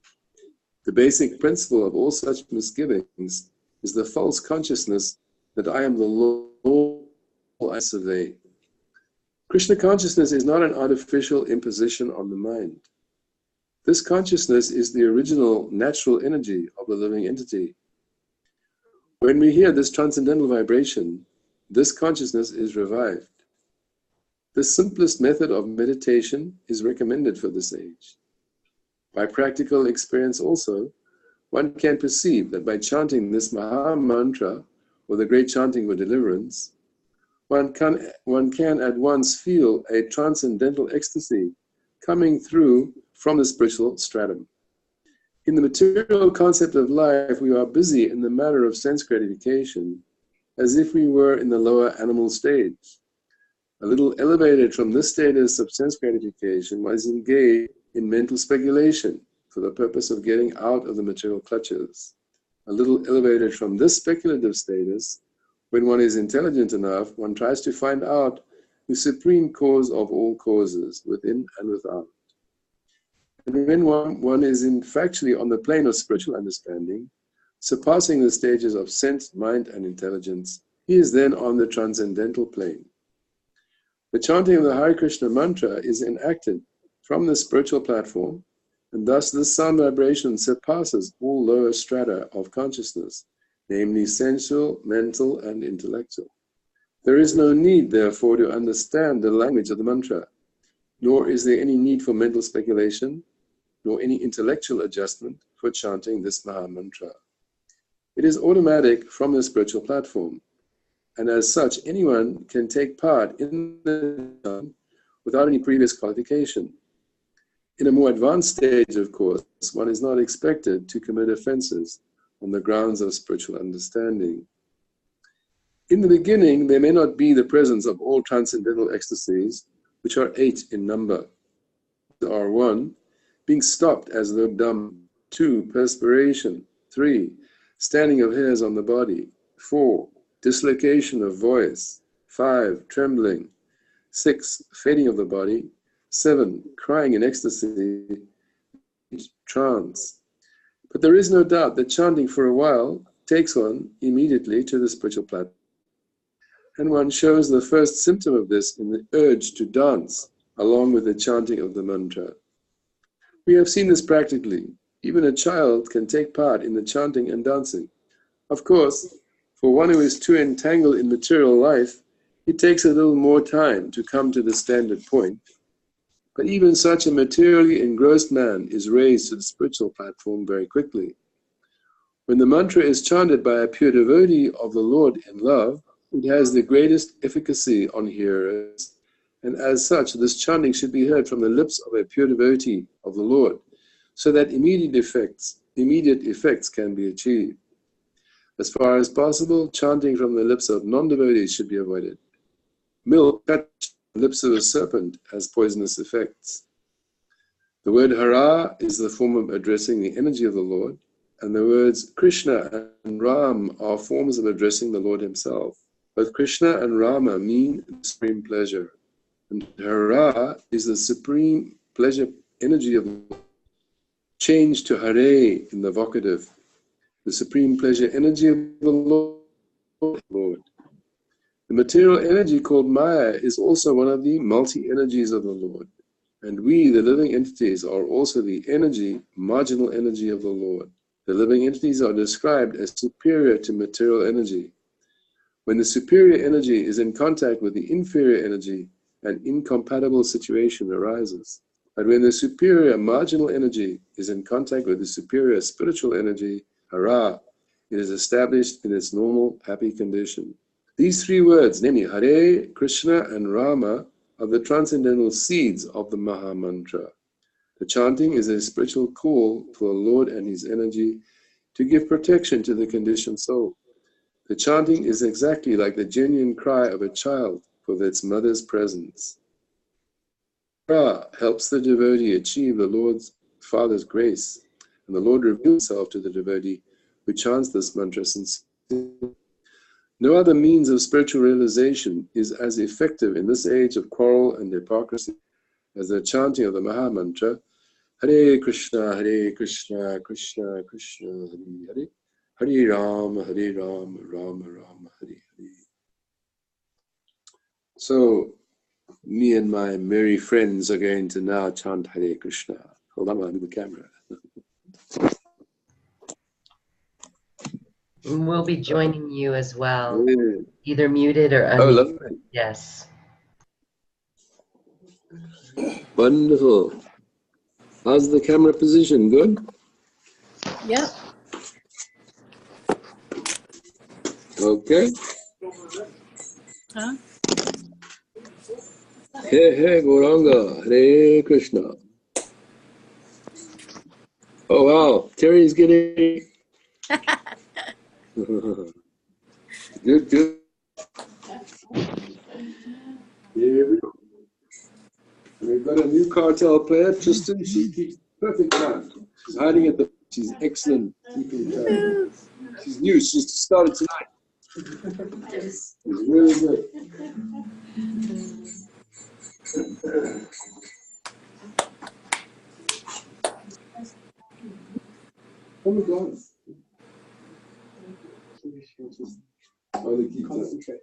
The basic principle of all such misgivings is the false consciousness that I am the Lord I survey. Krishna consciousness is not an artificial imposition on the mind. This consciousness is the original natural energy of the living entity. When we hear this transcendental vibration, this consciousness is revived. The simplest method of meditation is recommended for this age. By practical experience also, one can perceive that by chanting this Maha Mantra, or the great chanting for deliverance, one can at once feel a transcendental ecstasy coming through from the spiritual stratum. In the material concept of life, we are busy in the matter of sense gratification, as if we were in the lower animal stage. A little elevated from this status of sense gratification, one is engaged in mental speculation for the purpose of getting out of the material clutches. A little elevated from this speculative status, When one is intelligent enough, one tries to find out the supreme cause of all causes, within and without. And when one is factually on the plane of spiritual understanding, surpassing the stages of sense, mind, and intelligence, he is then on the transcendental plane. The chanting of the Hare Krishna mantra is enacted from the spiritual platform, and thus this sound vibration surpasses all lower strata of consciousness, namely sensual, mental, and intellectual. There is no need, therefore, to understand the language of the mantra, nor is there any need for mental speculation, nor any intellectual adjustment for chanting this Maha Mantra. It is automatic from the spiritual platform, and as such, anyone can take part in the chant without any previous qualification. In a more advanced stage, of course, one is not expected to commit offenses on the grounds of spiritual understanding. In the beginning, there may not be the presence of all transcendental ecstasies, which are 8 in number. There are 1, being stopped as though dumb, 2, perspiration, 3, standing of hairs on the body, 4, dislocation of voice, 5, trembling, 6, fading of the body, 7, crying in ecstasy, 8, trance. But there is no doubt that chanting for a while takes one immediately to the spiritual platform. And one shows the first symptom of this in the urge to dance, along with the chanting of the mantra. We have seen this practically. Even a child can take part in the chanting and dancing. Of course, for one who is too entangled in material life, it takes a little more time to come to the standard point. But even such a materially engrossed man is raised to the spiritual platform very quickly. When the mantra is chanted by a pure devotee of the Lord in love, it has the greatest efficacy on hearers, and as such, this chanting should be heard from the lips of a pure devotee of the Lord, so that immediate effects can be achieved. As far as possible, chanting from the lips of non-devotees should be avoided. Milk cut the lips of a serpent has poisonous effects. The word Hara is the form of addressing the energy of the Lord, and the words Krishna and Ram are forms of addressing the Lord himself. Both Krishna and Rama mean supreme pleasure, and Hara is the supreme pleasure energy of the Lord, changed to Hare in the vocative, the supreme pleasure energy of the Lord. The material energy called Maya is also one of the multi-energies of the Lord, and we, the living entities, are also the energy, marginal energy of the Lord. The living entities are described as superior to material energy. When the superior energy is in contact with the inferior energy, an incompatible situation arises. But when the superior marginal energy is in contact with the superior spiritual energy, Hara, it is established in its normal, happy condition. These 3 words, namely Hare, Krishna, and Rama, are the transcendental seeds of the Maha Mantra. The chanting is a spiritual call for the Lord and his energy to give protection to the conditioned soul. The chanting is exactly like the genuine cry of a child for its mother's presence. Hara helps the devotee achieve the Lord's Father's grace, and the Lord reveals himself to the devotee who chants this mantra sincerely. No other means of spiritual realization is as effective in this age of quarrel and hypocrisy as the chanting of the Maha Mantra, Hare Krishna, Krishna Krishna, Hare Hare, Hare Rama, Rama Rama, Hare Hare. So, me and my merry friends are going to now chant Hare Krishna. Hold on, I'll move the camera. We'll be joining you as well, Yeah. either muted or unmuted. Oh, lovely. Yes. Wonderful. How's the camera position? Good? Yep. Okay. Huh? Hey, Gauranga. Hare Krishna. Oh, wow. Terry's getting... Good. Here we go. We've got a new cartel player, Tristan. She keeps perfect time. She's hiding at the... She's excellent keeping time. She's new. She's started tonight. It's really good. Oh my God. Oh, they keep concentrate.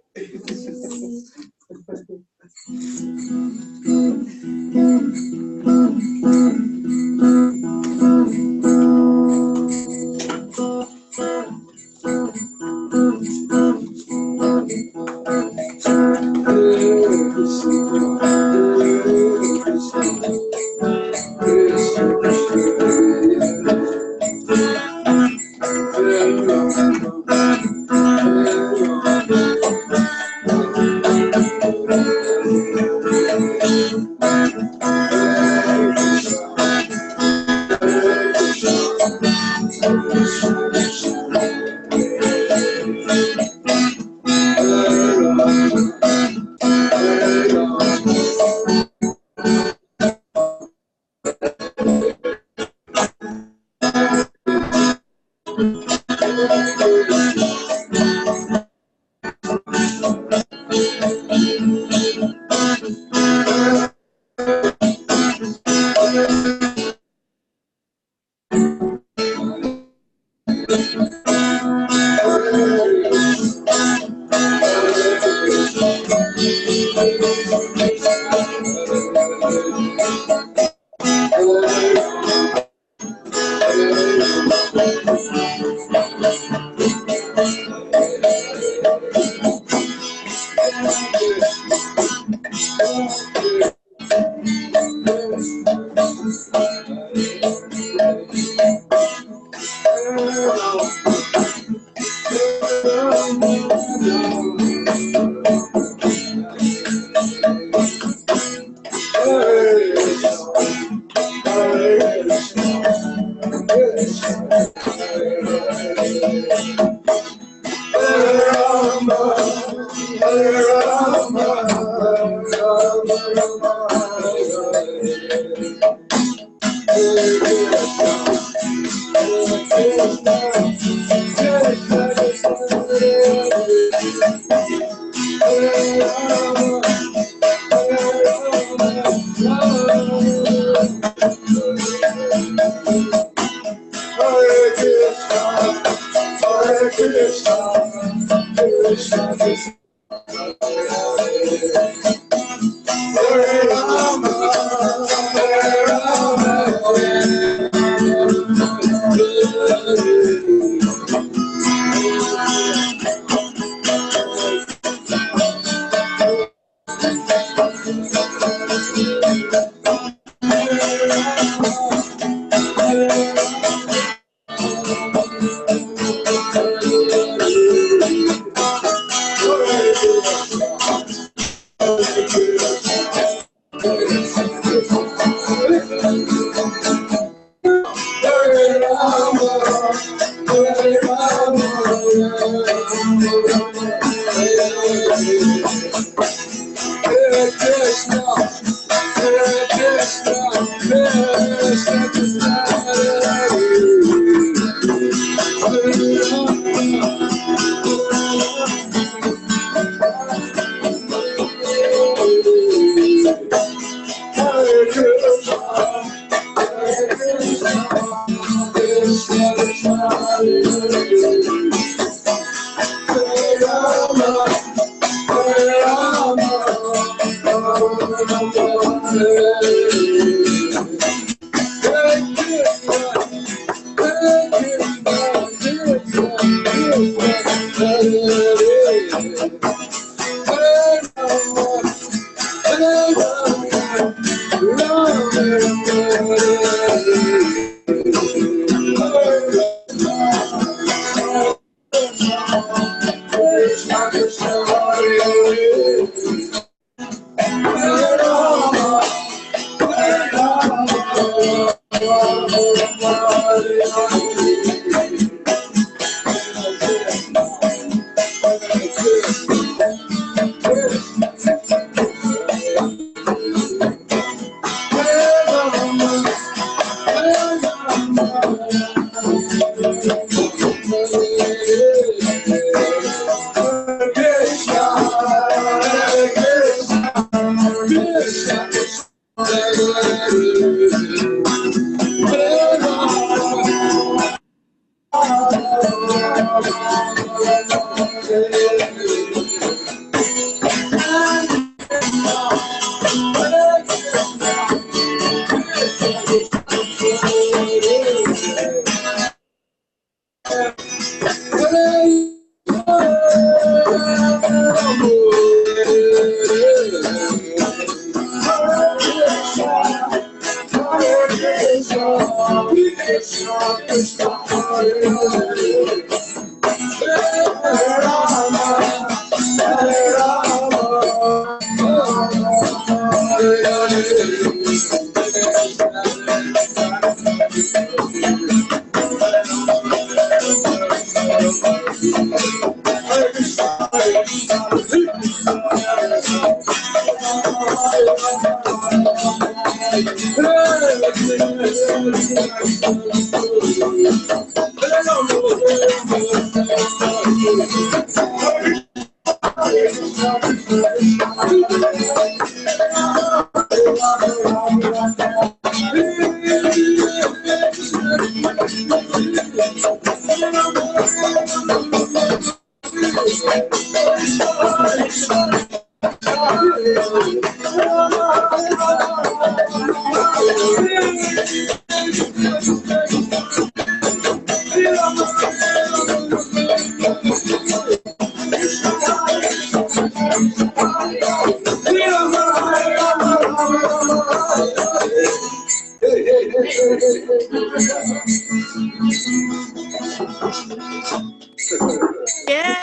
Yay!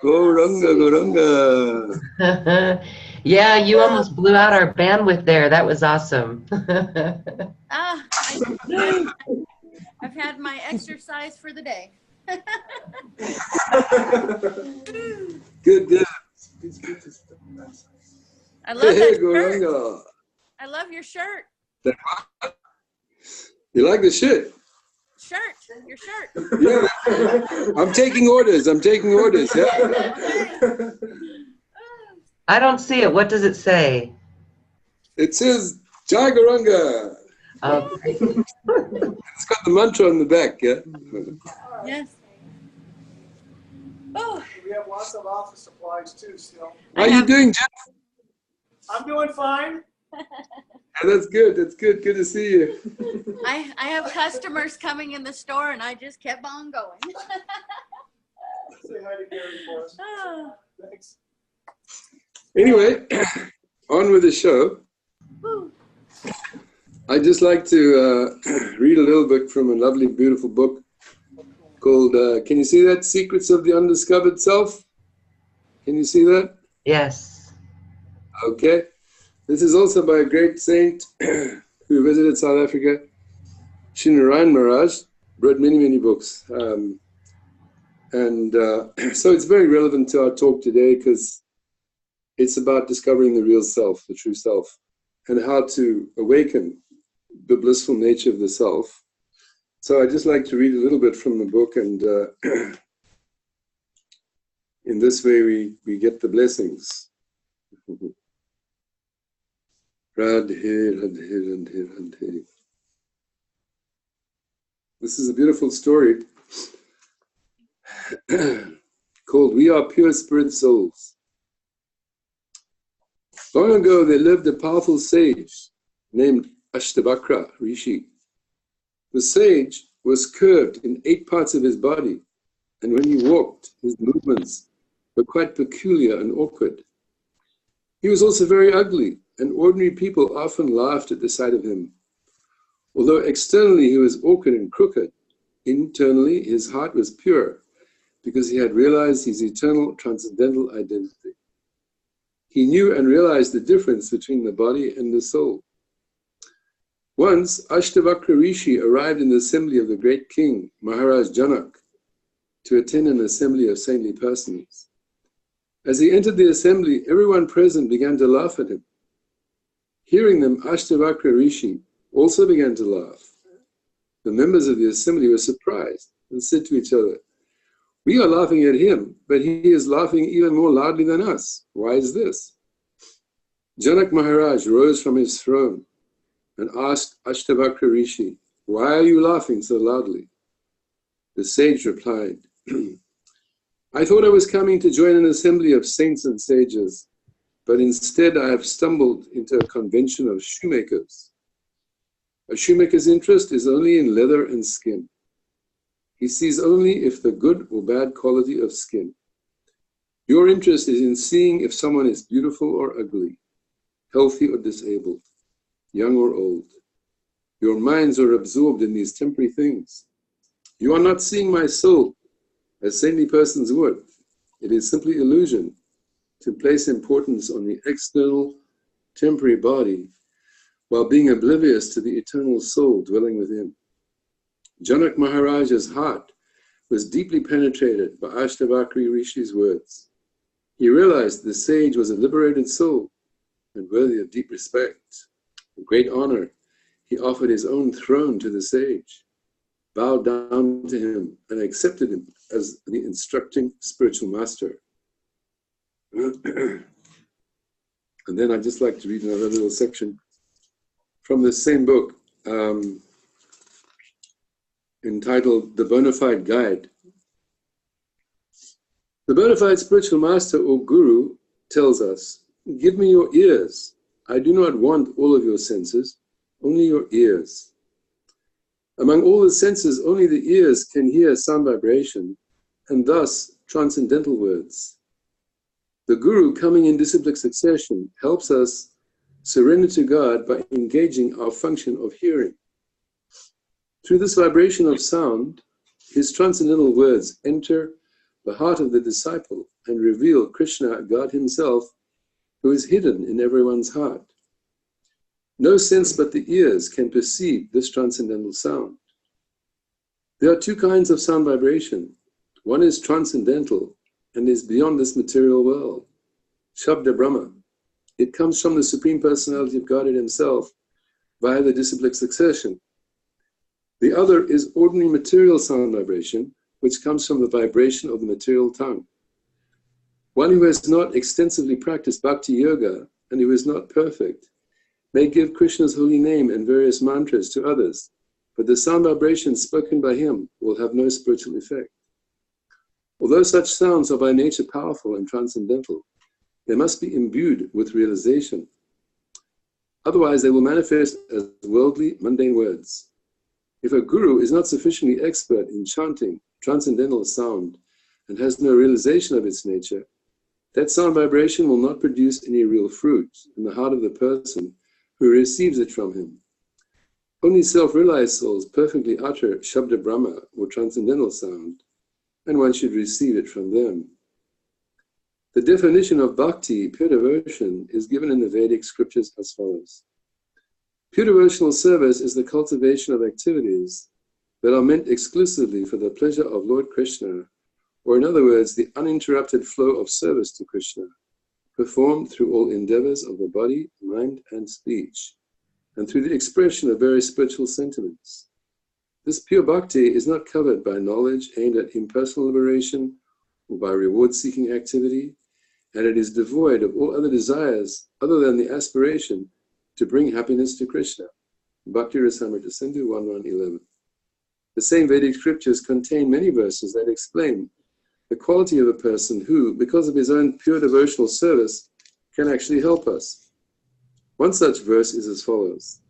Goranga, Goranga. Yeah, you almost blew out our bandwidth there. That was awesome. I've had my exercise for the day. Good, good. I love that shirt. Goranga. I love your shirt. You like the shit? Your shirt. Yeah. I'm taking orders. Yeah. I don't see it. What does it say? It says Jai Goranga. Oh, It's got the mantra on the back, yeah? Yes. Oh. We have lots of office supplies too still. How are you doing, Jeff? I'm doing fine. Yeah, that's good. Good to see you. I have customers coming in the store and I just kept on going. Say hi to Gary for us. Oh. Thanks. Anyway, on with the show. Woo. I'd just like to read a little bit from a lovely, beautiful book called, can you see that? Secrets of the Undiscovered Self? Can you see that? yes. Okay. This is also by a great saint who visited South Africa, Shinarayan Maharaj, wrote many, many books. So it's very relevant to our talk today because it's about discovering the real self, the true self, and how to awaken the blissful nature of the self. So I'd just like to read a little bit from the book, and in this way we get the blessings. Radhe, Radhe, Radhe, Radhe. This is a beautiful story called We Are Pure Spirit Souls. Long ago there lived a powerful sage named Ashtavakra Rishi. The sage was curved in 8 parts of his body, and when he walked, his movements were quite peculiar and awkward. He was also very ugly, and ordinary people often laughed at the sight of him. Although externally he was awkward and crooked, internally his heart was pure, because he had realized his eternal transcendental identity. He knew and realized the difference between the body and the soul. Once, Ashtavakra Rishi arrived in the assembly of the great king, Maharaj Janak, to attend an assembly of saintly persons. As he entered the assembly, everyone present began to laugh at him. Hearing them, Ashtavakra Rishi also began to laugh. The members of the assembly were surprised and said to each other, "We are laughing at him, but he is laughing even more loudly than us. Why is this?" Janak Maharaj rose from his throne and asked Ashtavakra Rishi, "Why are you laughing so loudly?" The sage replied, "I thought I was coming to join an assembly of saints and sages, but instead I have stumbled into a convention of shoemakers. A shoemaker's interest is only in leather and skin. He sees only if the good or bad quality of skin. Your interest is in seeing if someone is beautiful or ugly, healthy or disabled, young or old. Your minds are absorbed in these temporary things. You are not seeing my soul as saintly persons would. It is simply illusion to place importance on the external, temporary body while being oblivious to the eternal soul dwelling within. Janak Maharaja's heart was deeply penetrated by Ashtavakri Rishi's words. He realized the sage was a liberated soul and worthy of deep respect. With great honor, he offered his own throne to the sage, bowed down to him, and accepted him as the instructing spiritual master. And then I'd just like to read another little section from this same book, entitled The Bonafide Guide. The Bonafide Spiritual Master, or Guru, tells us, "Give me your ears. I do not want all of your senses, only your ears. Among all the senses, only the ears can hear sound vibration, and thus transcendental words. The Guru, coming in disciplic succession, helps us surrender to God by engaging our function of hearing. Through this vibration of sound, his transcendental words enter the heart of the disciple and reveal Krishna, God himself, who is hidden in everyone's heart. No sense but the ears can perceive this transcendental sound. There are two kinds of sound vibration. One is transcendental and is beyond this material world, Shabda Brahma. It comes from the Supreme Personality of Godhead himself via the disciplic succession. The other is ordinary material sound vibration, which comes from the vibration of the material tongue. One who has not extensively practiced bhakti yoga and who is not perfect may give Krishna's holy name and various mantras to others, but the sound vibrations spoken by him will have no spiritual effect. Although such sounds are by nature powerful and transcendental, they must be imbued with realization. Otherwise, they will manifest as worldly, mundane words. If a guru is not sufficiently expert in chanting transcendental sound and has no realization of its nature, that sound vibration will not produce any real fruit in the heart of the person who receives it from him. Only self-realized souls perfectly utter Shabda Brahma, or transcendental sound, and one should receive it from them. The definition of bhakti, pure devotion, is given in the Vedic scriptures as follows. Pure devotional service is the cultivation of activities that are meant exclusively for the pleasure of Lord Krishna, or in other words, the uninterrupted flow of service to Krishna, performed through all endeavors of the body, mind, and speech, and through the expression of various spiritual sentiments. This pure bhakti is not covered by knowledge aimed at impersonal liberation or by reward-seeking activity, and it is devoid of all other desires other than the aspiration to bring happiness to Krishna. Bhakti Rasamrita Sindhu 1.1.11. The same Vedic scriptures contain many verses that explain the quality of a person who, because of his own pure devotional service, can actually help us. One such verse is as follows.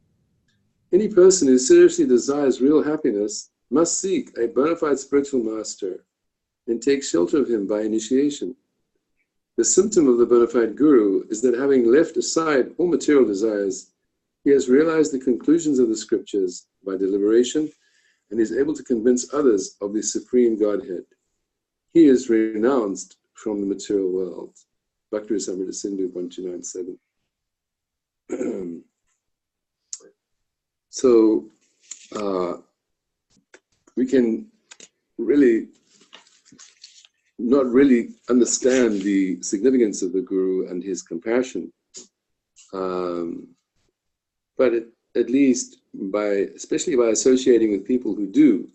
Any person who seriously desires real happiness must seek a bona fide spiritual master and take shelter of him by initiation. The symptom of the bona fide guru is that having left aside all material desires, he has realized the conclusions of the scriptures by deliberation and is able to convince others of the supreme Godhead. He is renounced from the material world. Bhakti Rasamrita Sindhu 1.2.9.7. So we can really not really understand the significance of the Guru and his compassion, but at least especially by associating with people who do,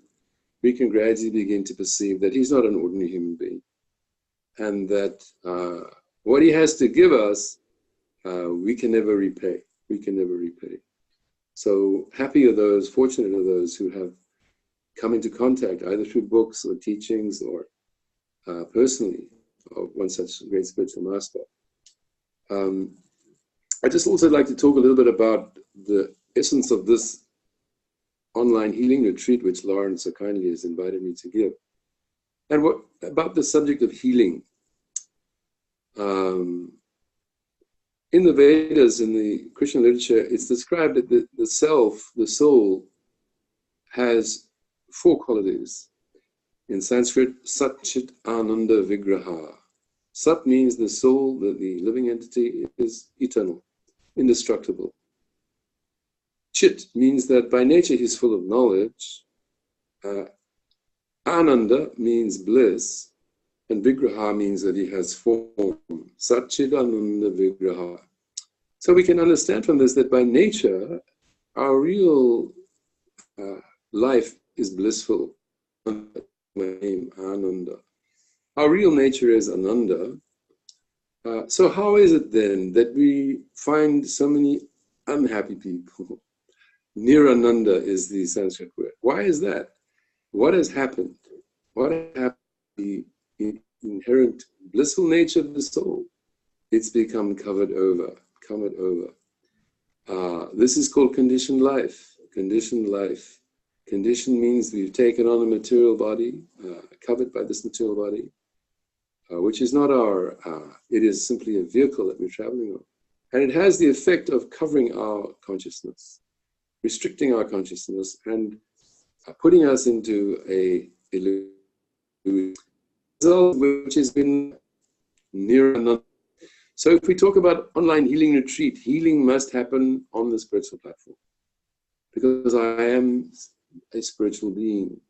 we can gradually begin to perceive that he's not an ordinary human being, and that what he has to give us, we can never repay. We can never repay. So happy are those, fortunate are those who have come into contact either through books or teachings or personally of one such great spiritual master. I just also like to talk a little bit about the essence of this online healing retreat, which Lauren so kindly has invited me to give. And what about the subject of healing? In the Vedas, in the Krishna literature, it's described that the self, the soul, has 4 qualities. In Sanskrit, Sat Chit Ananda Vigraha. Sat means the soul, the living entity, is eternal, indestructible. Chit means that by nature he's full of knowledge. Ananda means bliss, and Vigraha means that he has form. Sat Chit Ananda Vigraha. So we can understand from this that by nature, our real life is blissful. Ananda. Our real nature is Ananda. So how is it then that we find so many unhappy people? Nirananda is the Sanskrit word. Why is that? What has happened? What has happened to the inherent blissful nature of the soul? It's become covered over. This is called conditioned life. Conditioned life. Condition means we've taken on a material body, covered by this material body, which is not our, it is simply a vehicle that we're traveling on. And it has the effect of covering our consciousness, restricting our consciousness, and putting us into a result which has been near another. So if we talk about online healing retreat, healing must happen on the spiritual platform, because I am a spiritual being.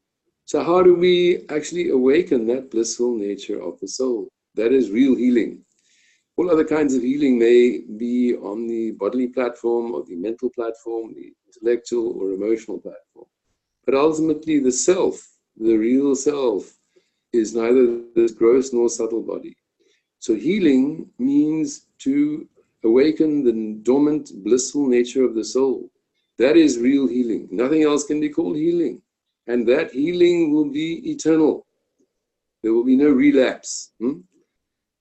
So how do we actually awaken that blissful nature of the soul? That is real healing. All other kinds of healing may be on the bodily platform or the mental platform, the intellectual or emotional platform. But ultimately the self, the real self, is neither this gross nor subtle body. So healing means to awaken the dormant blissful nature of the soul. That is real healing. Nothing else can be called healing. And that healing will be eternal. There will be no relapse.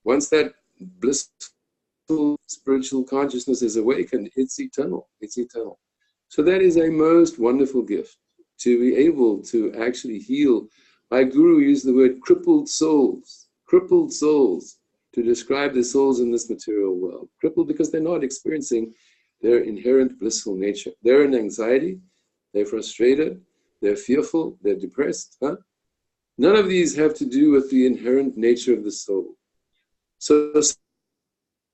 Once that blissful spiritual consciousness is awakened, it's eternal. It's eternal. So that is a most wonderful gift, to be able to actually heal. My guru used the word crippled souls to describe the souls in this material world. Crippled because they're not experiencing their inherent blissful nature. They're in anxiety, they're frustrated, they're fearful, they're depressed. None of these have to do with the inherent nature of the soul. So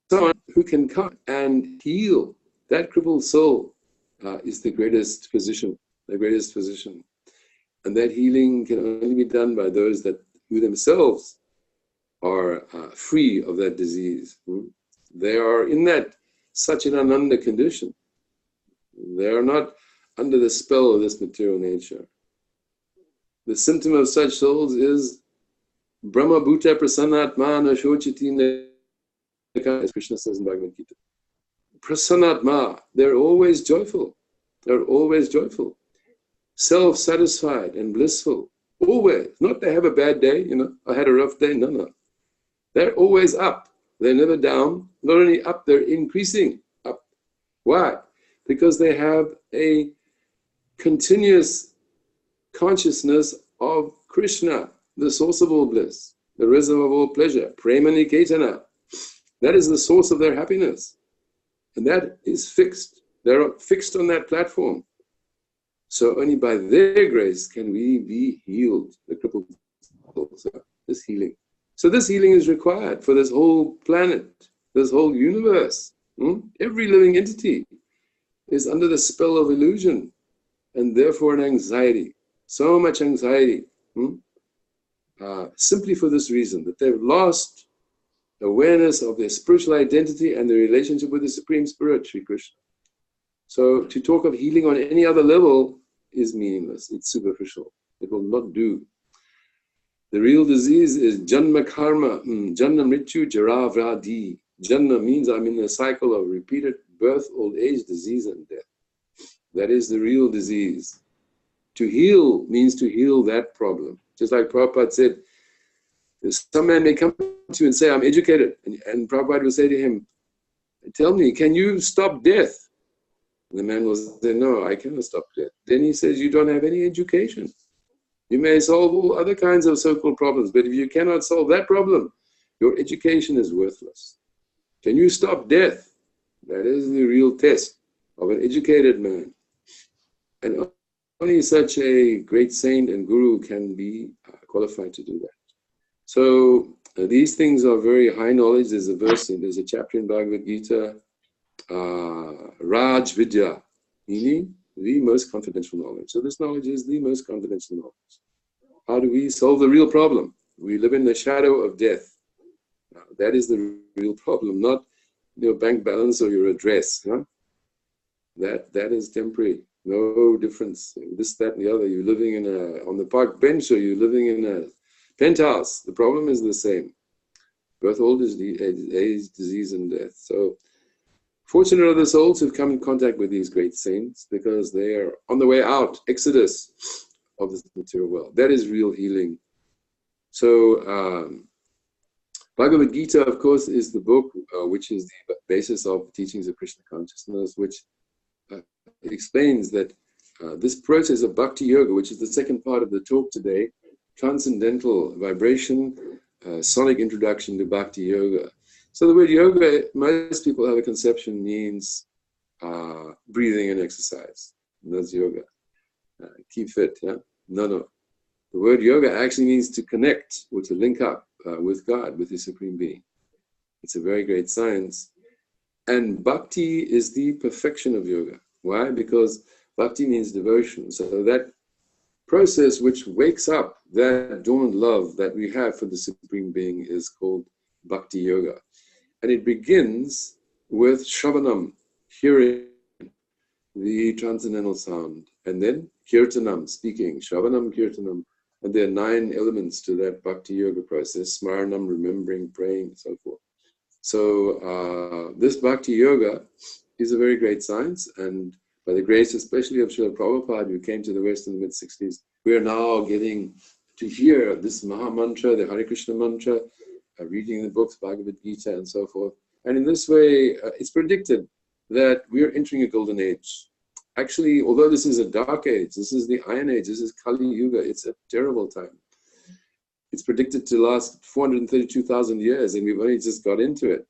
someone who can come and heal that crippled soul is the greatest physician, And that healing can only be done by those who themselves are free of that disease. They are in that Satchidananda condition. They are not under the spell of this material nature. The symptom of such souls is Brahma Bhuta Prasannatma na Shochiti, as Krishna says in Bhagavad Gita. Prasannatma, they're always joyful. They're always joyful. Self-satisfied and blissful. Always. Not they have a bad day, I had a rough day. No. They're always up. They're never down. Not only up, they're increasing up. Why? Because they have a continuous consciousness of Krishna, the source of all bliss, the rhythm of all pleasure, prema niketana. That is the source of their happiness. And that is fixed. They're fixed on that platform. So only by their grace can we be healed, the crippled soul. So this healing. So this healing is required for this whole planet, this whole universe. Every living entity is under the spell of illusion, and therefore an anxiety. So much anxiety. Simply for this reason, that they've lost awareness of their spiritual identity and their relationship with the Supreme Spirit, Sri Krishna. So to talk of healing on any other level is meaningless. It's superficial. It will not do. The real disease is janma karma, janma mrityu jara vradi. Janma means I'm in a cycle of repeated birth, old age, disease, and death. That is the real disease. To heal means to heal that problem. Just like Prabhupada said, some man may come to you and say, I'm educated. And Prabhupada will say to him, tell me, can you stop death? And the man will say, no, I cannot stop death. Then he says, you don't have any education. You may solve all other kinds of so-called problems, but if you cannot solve that problem, your education is worthless. Can you stop death? That is the real test of an educated man. And only such a great saint and guru can be qualified to do that. So these things are very high knowledge. There's a verse, there's a chapter in Bhagavad Gita, Raj Vidya, meaning the most confidential knowledge. So this knowledge is the most confidential knowledge. How do we solve the real problem? We live in the shadow of death. That is the real problem, not your bank balance or your address. Huh? That is temporary. No difference. This, that, and the other. You're living on the park bench, or you're living in a penthouse. The problem is the same. Birth, old age, disease, and death. So, fortunate are the souls who've come in contact with these great saints, because they are on the way out, exodus of this material world. That is real healing. So, Bhagavad Gita, of course, is the book which is the basis of the teachings of Krishna consciousness, which explains that this process of bhakti yoga, which is the second part of the talk today, transcendental vibration, sonic introduction to bhakti yoga. So the word yoga, most people have a conception, means breathing and exercise. And that's yoga. Keep fit, yeah? No. The word yoga actually means to connect or to link up with God, with the Supreme Being. It's a very great science. And bhakti is the perfection of yoga. Why? Because bhakti means devotion. So that process which wakes up that dormant love that we have for the Supreme Being is called bhakti yoga. And it begins with shravanam, hearing the transcendental sound. And then kirtanam, speaking, shravanam, kirtanam. And there are 9 elements to that bhakti yoga process: smaranam, remembering, praying, and so forth. So this bhakti yoga is a very great science, and by the grace especially of Srila Prabhupada, who came to the West in the mid-60s, we are now getting to hear this Maha Mantra, the Hare Krishna mantra, reading the books, Bhagavad Gita, and so forth. And in this way, it's predicted that we are entering a golden age. Actually, although this is a dark age, this is the Iron Age, this is Kali Yuga, it's a terrible time. It's predicted to last 432,000 years, and we've only just got into it.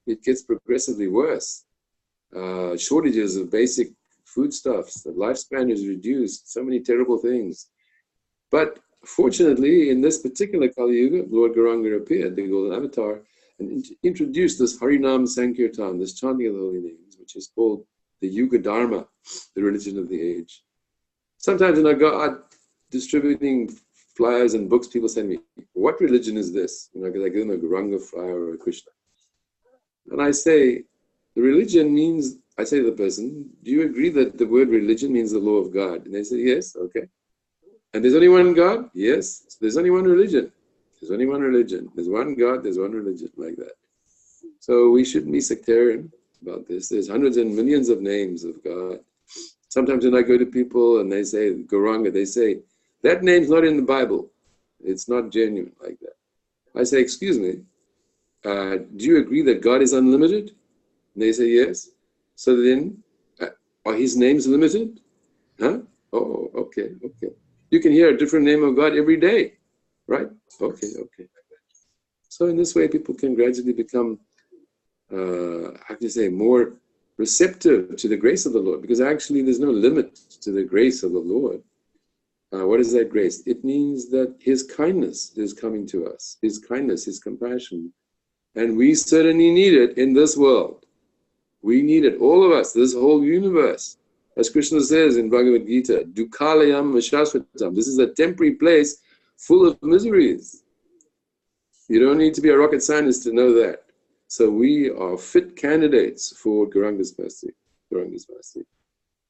It gets progressively worse. Shortages of basic foodstuffs, the lifespan is reduced, so many terrible things. But fortunately, in this particular Kali Yuga, Lord Gauranga appeared, the golden avatar, and introduced this Harinam Sankirtan, this chanting of the holy names, which is called the Yuga Dharma, the religion of the age. Sometimes when I go out distributing flyers and books, people say to me, what religion is this? Because I give them a Gauranga flyer or a Krishna. And I say, the religion means, I say to the person, do you agree that the word religion means the law of God? And they say, yes, okay. And there's only one God? Yes. So there's only one religion. There's only one religion. There's one God, there's one religion, like that. So we shouldn't be sectarian about this. There's hundreds and millions of names of God. Sometimes when I go to people and they say Gauranga, they say, that name's not in the Bible. It's not genuine, like that. I say, excuse me, do you agree that God is unlimited? And they say, yes. So then, are his names limited? Huh? Oh, okay. You can hear a different name of God every day, right? Okay. So in this way, people can gradually become, more receptive to the grace of the Lord, because actually there's no limit to the grace of the Lord. What is that grace? It means that his kindness is coming to us, his kindness, his compassion. And we certainly need it in this world. We need it, all of us, this whole universe. As Krishna says in Bhagavad Gita, Dukkalayam Vashashvatam. This is a temporary place full of miseries. You don't need to be a rocket scientist to know that. So we are fit candidates for Gauranga's mercy.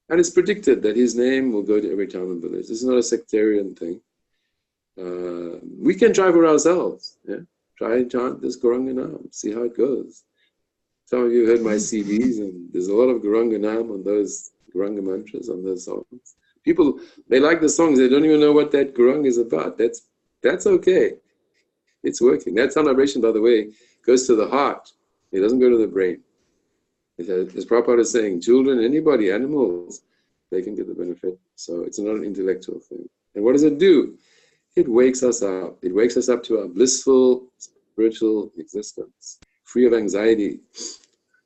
And it's predicted that his name will go to every town and village. This is not a sectarian thing. We can try for ourselves. Yeah? Try and chant this Gauranga Nam, see how it goes. Some of you heard my CDs, and there's a lot of Gauranga Nam on those Gauranga mantras, on those songs. People, they like the songs, they don't even know what that Gauranga is about. That's okay. It's working. That sound vibration, by the way, goes to the heart. It doesn't go to the brain. As Prabhupada is saying, children, anybody, animals, they can get the benefit. So it's not an intellectual thing. And what does it do? It wakes us up. It wakes us up to our blissful spiritual existence, free of anxiety,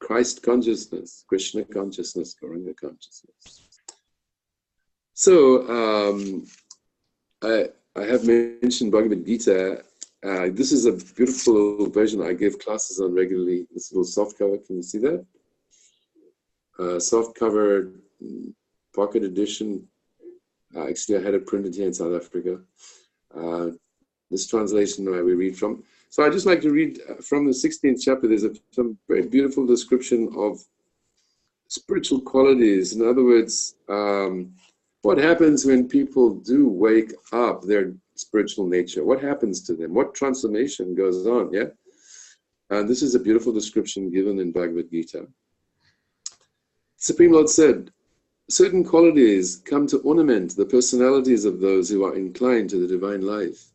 Christ consciousness, Krishna consciousness, Gauranga consciousness. So I have mentioned Bhagavad Gita. This is a beautiful version I give classes on regularly. This little soft cover, can you see that? Soft cover, pocket edition. Actually, I had it printed here in South Africa. This translation we read from. So I'd just like to read from the 16th chapter. There's some very beautiful description of spiritual qualities. In other words, what happens when people do wake up their spiritual nature? What happens to them? What transformation goes on? Yeah, and this is a beautiful description given in Bhagavad Gita. Supreme Lord said, certain qualities come to ornament the personalities of those who are inclined to the divine life.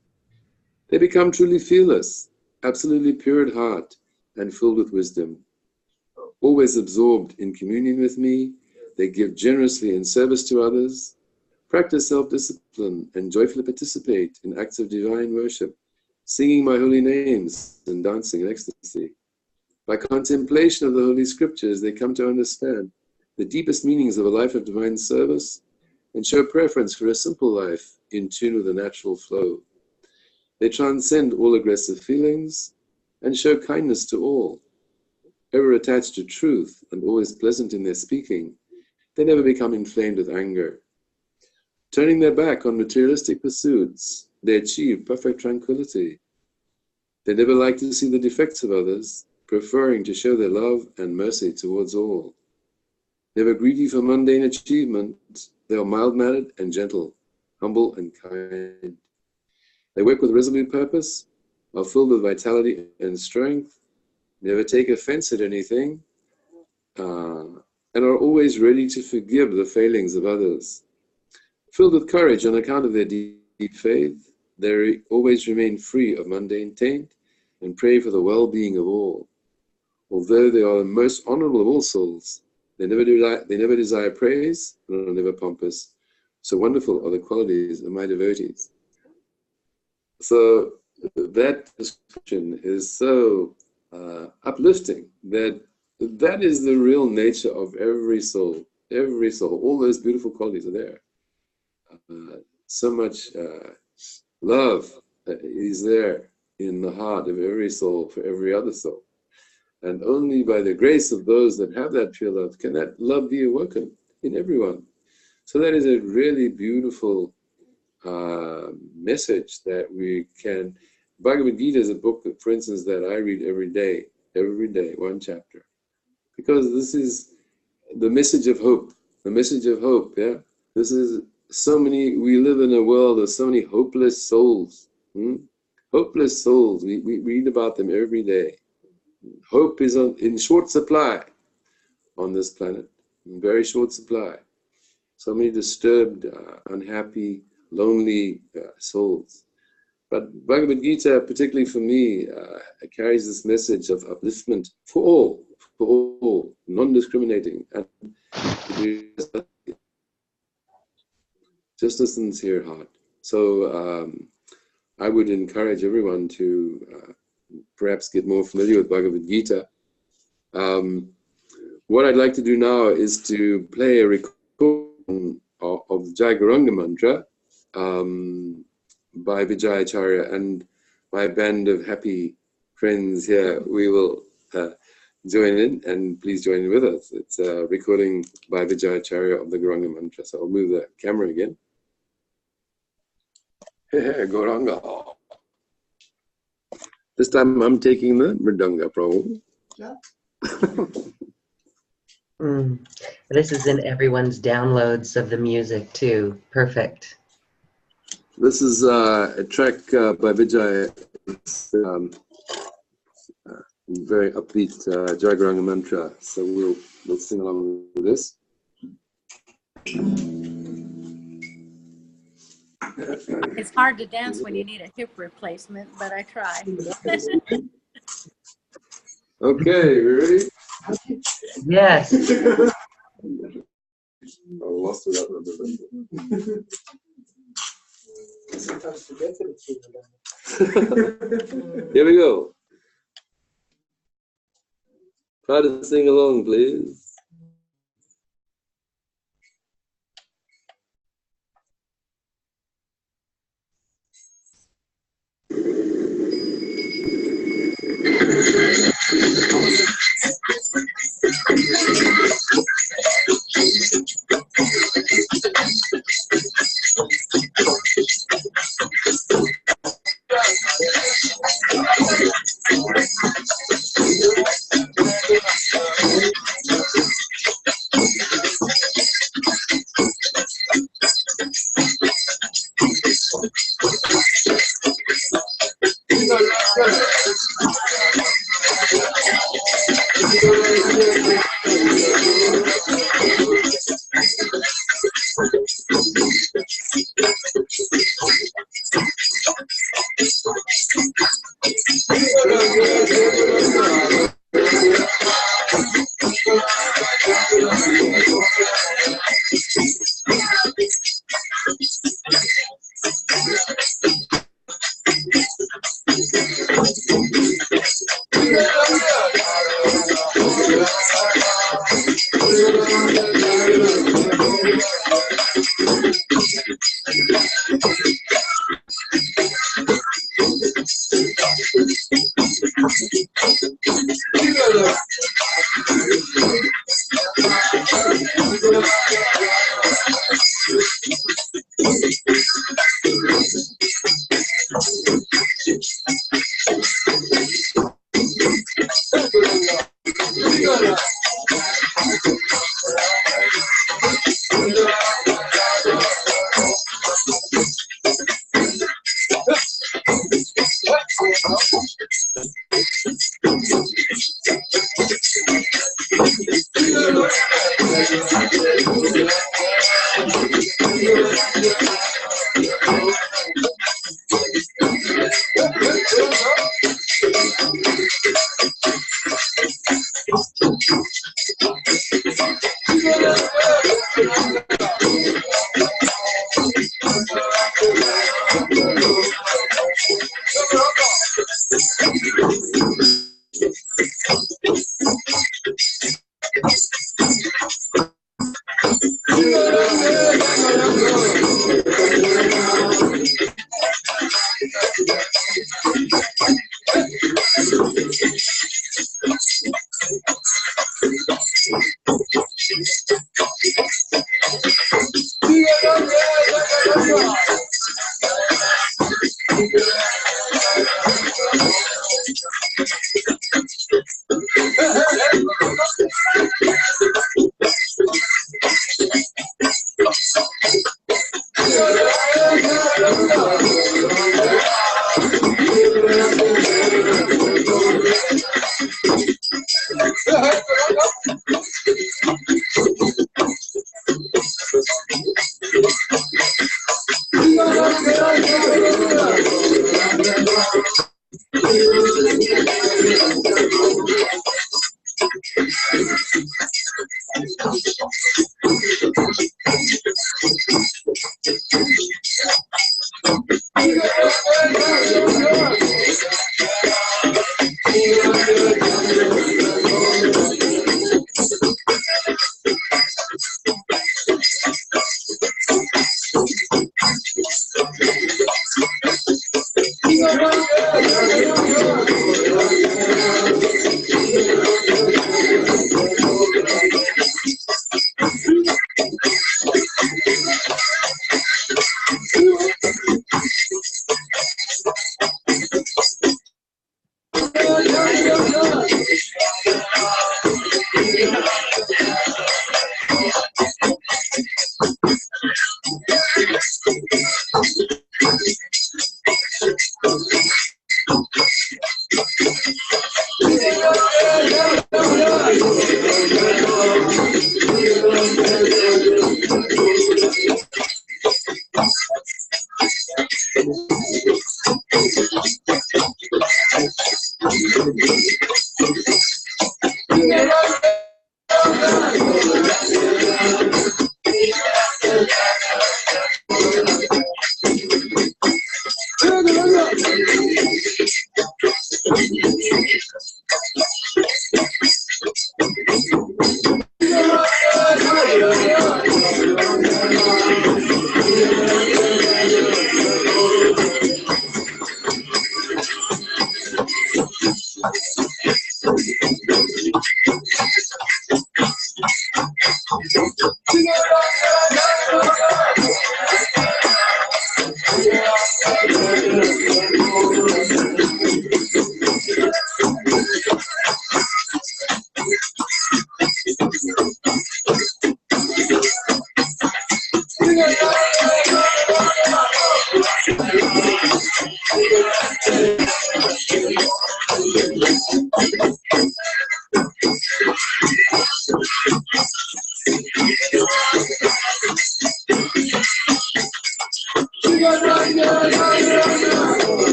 They become truly fearless, absolutely pure at heart, and filled with wisdom. Always absorbed in communion with me, they give generously in service to others, practice self-discipline, and joyfully participate in acts of divine worship, singing my holy names and dancing in ecstasy. By contemplation of the Holy Scriptures, they come to understand the deepest meanings of a life of divine service and show preference for a simple life in tune with the natural flow. They transcend all aggressive feelings and show kindness to all. Ever attached to truth and always pleasant in their speaking, they never become inflamed with anger. Turning their back on materialistic pursuits, they achieve perfect tranquility. They never like to see the defects of others, preferring to show their love and mercy towards all. Never greedy for mundane achievement, they are mild-mannered and gentle, humble and kind. They work with resolute purpose, are filled with vitality and strength, never take offense at anything, and are always ready to forgive the failings of others. Filled with courage on account of their deep faith, they always remain free of mundane taint and pray for the well-being of all. Although they are the most honorable of all souls, they never desire praise and are never pompous. So wonderful are the qualities of my devotees. So that description is so uplifting that is the real nature of every soul. Every soul, all those beautiful qualities are there. So much love is there in the heart of every soul for every other soul. And only by the grace of those that have that pure love can that love be awoken in everyone. So that is a really beautiful message that we can. Bhagavad Gita is a book, for instance, that I read every day, one chapter. Because this is the message of hope, yeah? This is so many, we live in a world of so many hopeless souls. Hopeless souls, we read about them every day. Hope is in short supply on this planet, in very short supply. So many disturbed, unhappy, lonely souls. But Bhagavad Gita, particularly for me, carries this message of upliftment for all, non-discriminating, and just a sincere heart. So I would encourage everyone to perhaps get more familiar with Bhagavad Gita. What I'd like to do now is to play a recording of the Jai Gauranga mantra by Vijayacharya, and my band of happy friends here, we will join in, and please join in with us. It's a recording by Vijayacharya of the Gauranga mantra. So I'll move the camera again. Hey, Gauranga. This time I'm taking the Mridanga Prabhu. Yeah. This is in everyone's downloads of the music too. Perfect. This is a track by Vijay. It's very upbeat Jai Gauranga mantra. So we'll sing along with this. It's hard to dance when you need a hip replacement, but I try. Okay, we ready? Yes. I lost it up. Sometimes forget that it's Here we go. Try to sing along, please.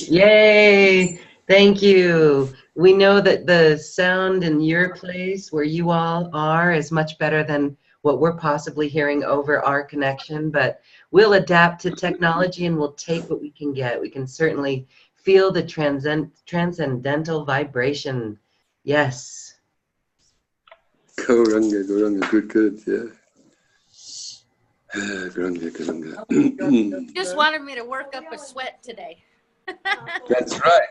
Yay! Thank you. We know that the sound in your place where you all are is much better than what we're possibly hearing over our connection, but we'll adapt to technology and we'll take what we can get. We can certainly feel the transcendental vibration. Yes. Gauranga, Gauranga, good, yeah. Gauranga, Gauranga. You just wanted me to work up a sweat today. That's right.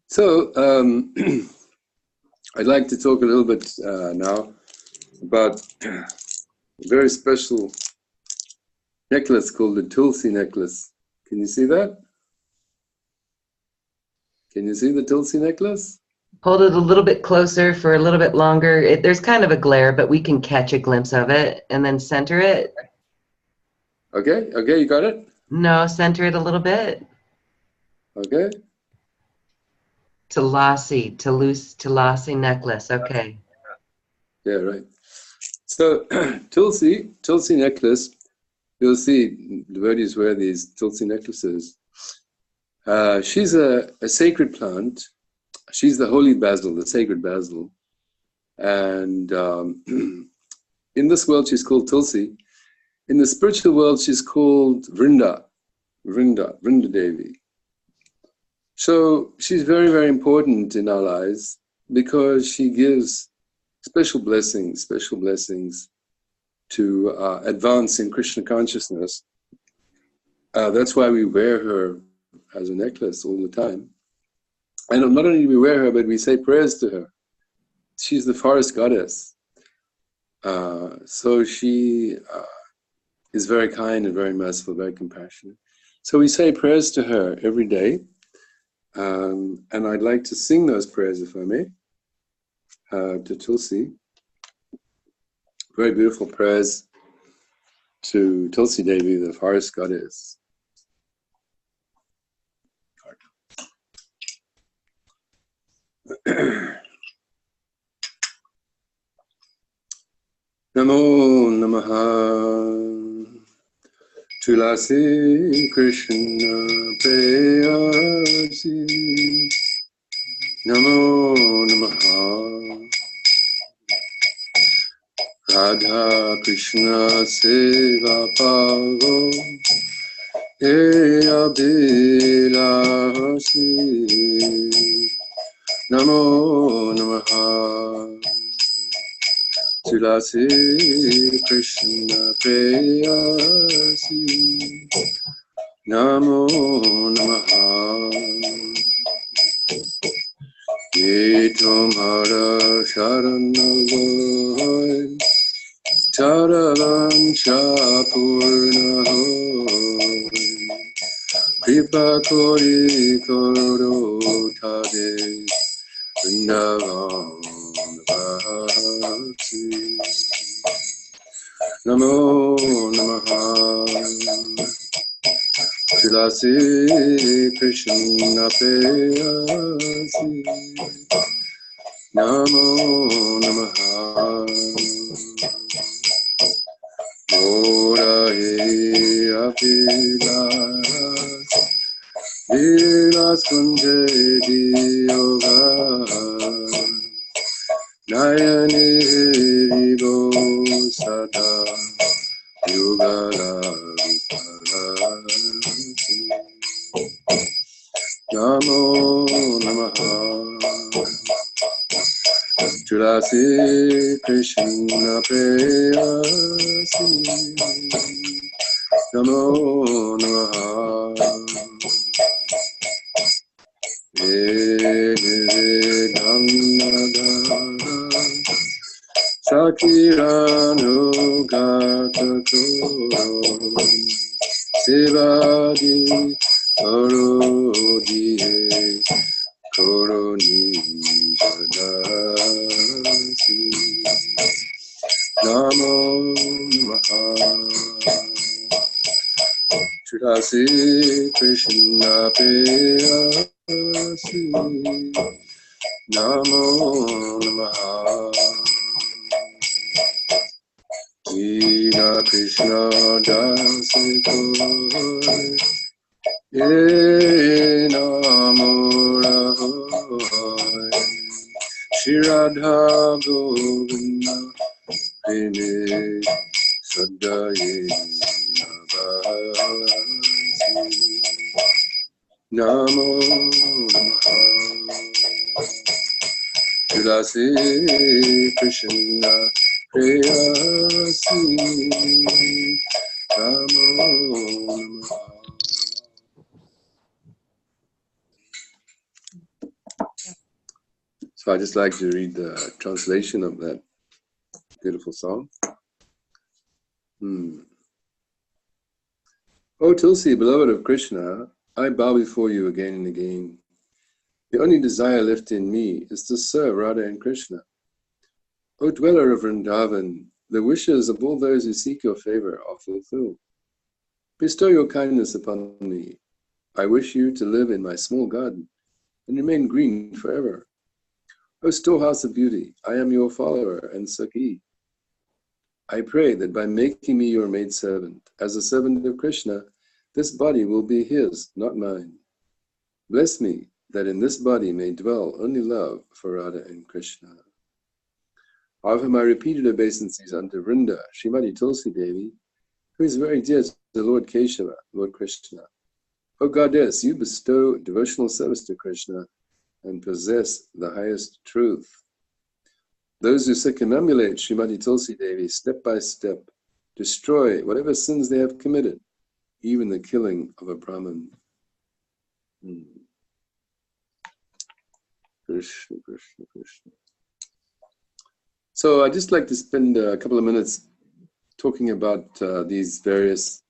So, I'd like to talk a little bit now about a very special necklace called the Tulsi necklace. Can you see that? Can you see the Tulsi necklace? Hold it a little bit closer for a little bit longer. There's kind of a glare, but we can catch a glimpse of it and then center it. Okay, you got it? No, center it a little bit. Okay. Tulasi necklace. Okay. Yeah, right. So Tulsi necklace, you'll see devotees wear these Tulsi necklaces. She's a sacred plant. She's the holy basil, the sacred basil. And in this world she's called Tulsi. In the spiritual world, she's called Vrinda Devi. So she's very, very important in our lives because she gives special blessings to advance in Krishna consciousness. That's why we wear her as a necklace all the time. And not only do we wear her, but we say prayers to her. She's the forest goddess. So she is very kind and very merciful, very compassionate. So we say prayers to her every day. And I'd like to sing those prayers, if I may, to Tulsi. Very beautiful prayers to Tulsi Devi, the forest goddess. Namo Namaha Tulasi Krishna Prayasi Namo Namaha Radha Krishna Seva Pago Eya Bilasi Namo Namaha Tulasi Krishna Prayasi Namo Namaha Ye Tomhara Sharanavoy Taravan Chapurna Hoy Kripa Kori Koro Tade Vrindavan Bhakti Namo Namaha Tulasi Krishna Prayasi Namo Namaha Morahe Apilas Vilas Kunje Yoga Nayane Rigo Sada Yugala Viparati Namo Namaha Tulasi Krishna Prayasi Namo Namaha Sakirano Gatako Sevadi Arodi Koroni Jadasi Namo Namaha Tulasi Krishna Prayasi Namo Namaha Ina Krishna Dasiko Ye Namora Shri Radha Govinda Preme Saddaye Nabhasi Namo Namaha Tulasi Krishna Prayasi Namo Namaha. So I'd just like to read the translation of that beautiful song. O Tulsi, beloved of Krishna, I bow before you again and again. The only desire left in me is to serve Radha and Krishna. O dweller of Vrindavan, the wishes of all those who seek your favor are fulfilled. Bestow your kindness upon me. I wish you to live in my small garden and remain green forever. O storehouse of beauty, I am your follower and Sakhi. I pray that by making me your maidservant, as a servant of Krishna, this body will be his, not mine. Bless me, that in this body may dwell only love for Radha and Krishna. Offer my repeated obeisances unto Vrinda, Srimati Tulsi Devi, who is very dear to the Lord Keshava, Lord Krishna. O goddess, you bestow devotional service to Krishna and possess the highest truth. Those who circumambulate Srimati Tulsi Devi step by step destroy whatever sins they have committed, even the killing of a Brahmin. Krishna, Krishna, Krishna. So I'd just like to spend a couple of minutes talking about these various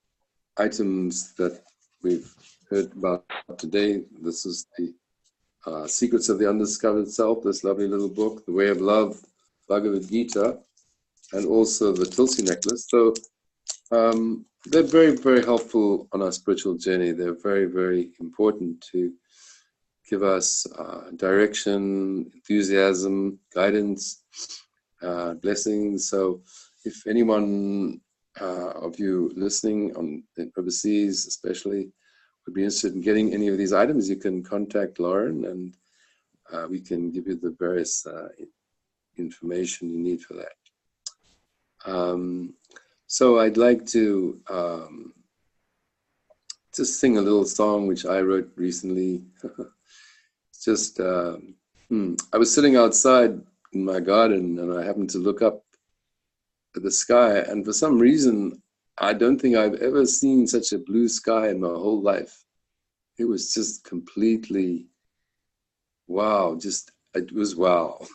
items that we've heard about today. This is the Secrets of the Undiscovered Self, this lovely little book, The Way of Love, Bhagavad Gita, and also the Tulsi necklace. So they're very, very helpful on our spiritual journey. They're very, very important to give us direction, enthusiasm, guidance, blessings. So if anyone of you listening overseas especially would be interested in getting any of these items, you can contact Lauren and we can give you the various information you need for that. So I'd like to just sing a little song which I wrote recently. It's just, I was sitting outside in my garden and I happened to look up at the sky, and for some reason I don't think I've ever seen such a blue sky in my whole life. It was just completely wow, it was wow.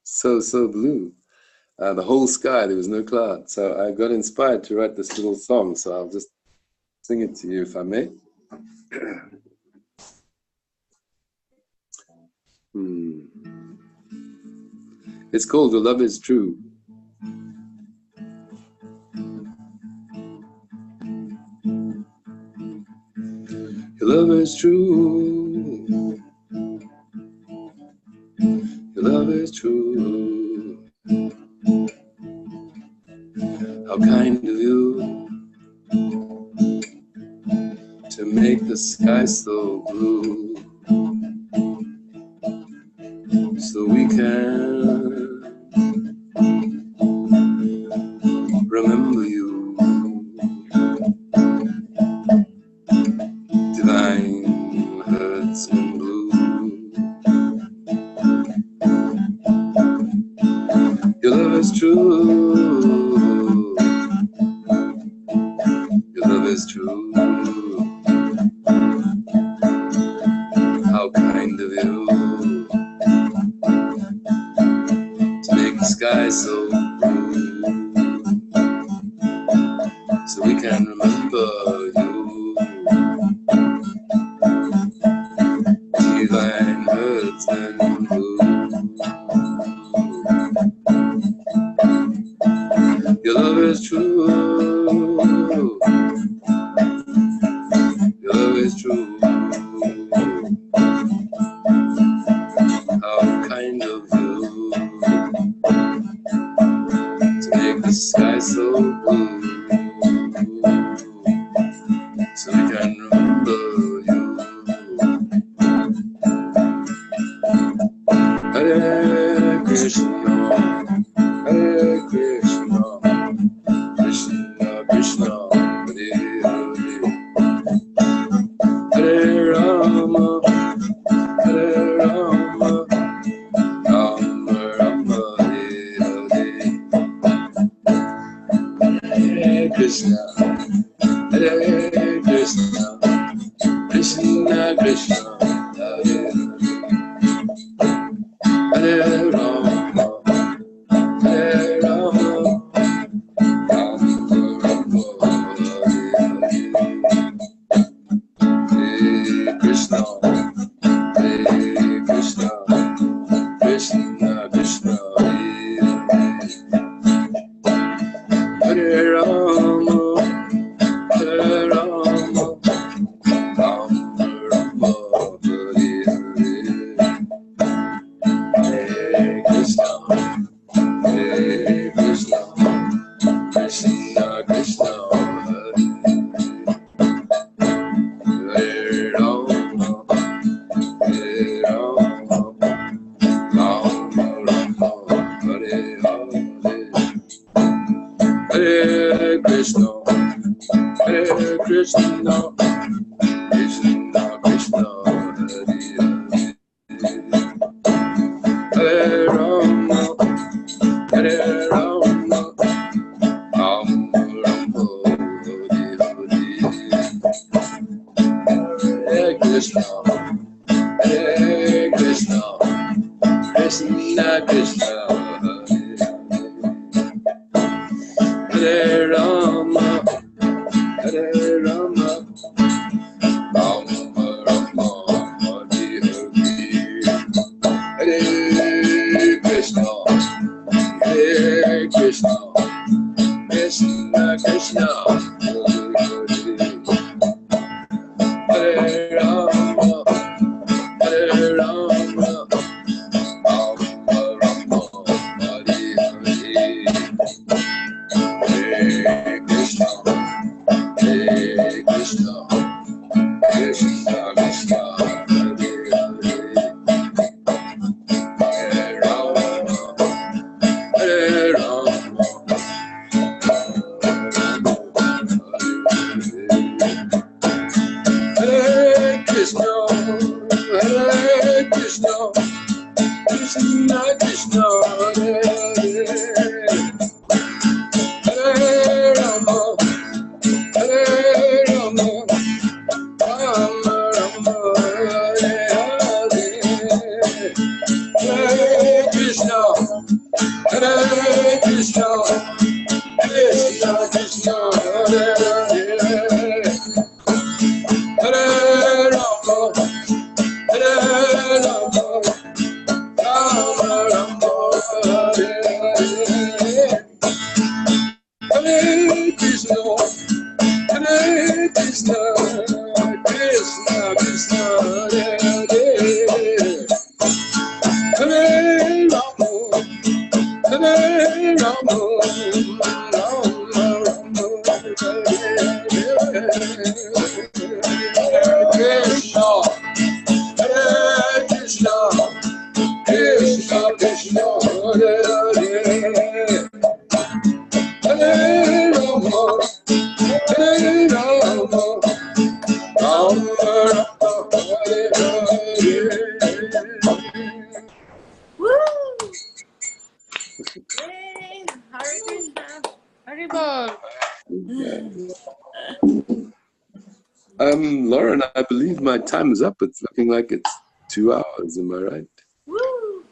so blue. The whole sky, there was no cloud. So I got inspired to write this little song, so I'll just sing it to you if I may. It's called The Love Is True. Your love is true. Your love is true. How kind of you to make the sky so blue, so we can remember you. Divine herdsman blue. Your love is true. Your love is true. How kind of you to make the sky so blue, so we can remember you. Divine herdsman blue. Your love is true. Your love is true. How kind of you to make the sky so blue, so we can remember you. Hare Krishna, Hare Krishna, Krishna Krishna, Hare Hare, Hare Rama, Hare Rama, Rama Rama, Hare Hare, Hare Krishna, Hare Krishna, Krishna Krishna, Hare Hare, Hare Rama, Hare Rama, Rama Rama, Hare Hare, Hare Krishna, Hare Krishna, Krishna Krishna, Hare Hare, Hare Rama, Hare Rama, Hare Krishna, Krishna Krishna, Hare Hare, Hare Rama, Hare Rama, Rama Rama, Hare Krishna, Hare Krishna, Krishna Krishna, Hare Rama, Hare Rama, Rama Rama, Hare Krishna, Hare Krishna, Krishna Krishna, Hare Rama, Hare Rama, Rama Rama, Hare Krishna, Hare Krishna, Krishna Krishna, Hare Rama, Hare Rama, Hare Krishna, Hare Krishna, Krishna Krishna, Hare Hare, Hare Rama, Hare Rama, Rama Rama, Hare Hare, Hare Krishna, Hare Krishna, Krishna Krishna, Hare Hare, Hare Rama, Hare Rama, Rama Rama, Hare Hare, Hare Krishna, Hare Krishna, Krishna Krishna, Hare Hare, Hare Rama, Hare Rama, Rama Rama, Hare Krishna, Hare Krishna, Krishna Krishna, Hare Hare, Hare Rama, Hare Rama, Rama Rama, Hare Hare. Woo! Yay! Hare Krishna. Haribol. Lauren, I believe my time is up. It's looking like it's 2 hours. Am I right? Woo!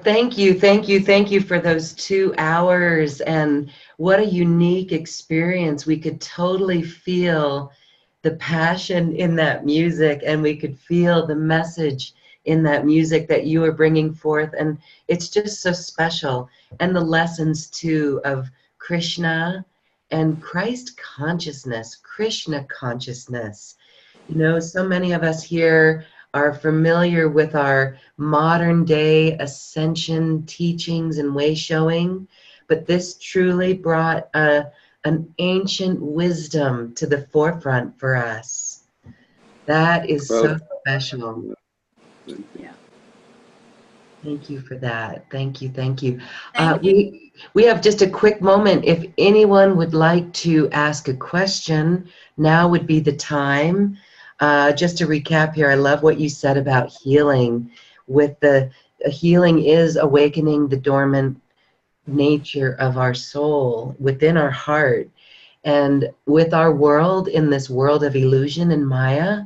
Thank you, thank you, thank you for those 2 hours. And what a unique experience. We could totally feel the passion in that music, and we could feel the message in that music that you were bringing forth. And it's just so special. And the lessons too of Krishna and Christ consciousness, Krishna consciousness. You know, so many of us here are familiar with our modern day ascension teachings and way showing, but this truly brought an ancient wisdom to the forefront for us. That is so special. Yeah. Thank you for that. Thank you, thank you. Thank you. We have just a quick moment. If anyone would like to ask a question, now would be the time. Just to recap here, I love what you said about healing. With the healing is awakening the dormant nature of our soul within our heart. And with our world, in this world of illusion and Maya,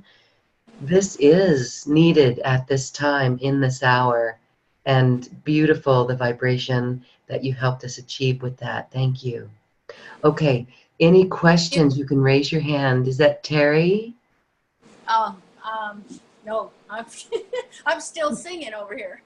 this is needed at this time, in this hour. And beautiful, the vibration that you helped us achieve with that. Thank you. Okay, any questions? You can raise your hand. Is that Terry? No, I'm still singing over here.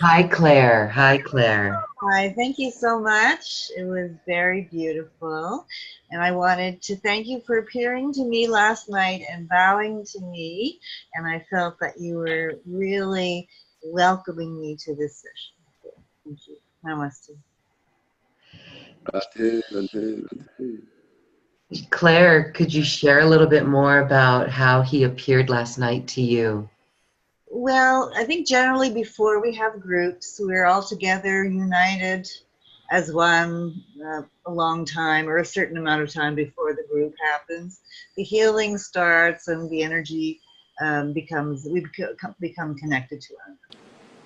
Hi, Claire. Hi, Claire. Hi, thank you so much. It was very beautiful. And I wanted to thank you for appearing to me last night and bowing to me. And I felt that you were really welcoming me to this session. Thank you. Namaste. Radhe, Radhe, Radhe. Claire, could you share a little bit more about how he appeared last night to you? Well, I think generally before we have groups, we're all together, united, as one a long time or a certain amount of time before the group happens. The healing starts and the energy we become connected to it.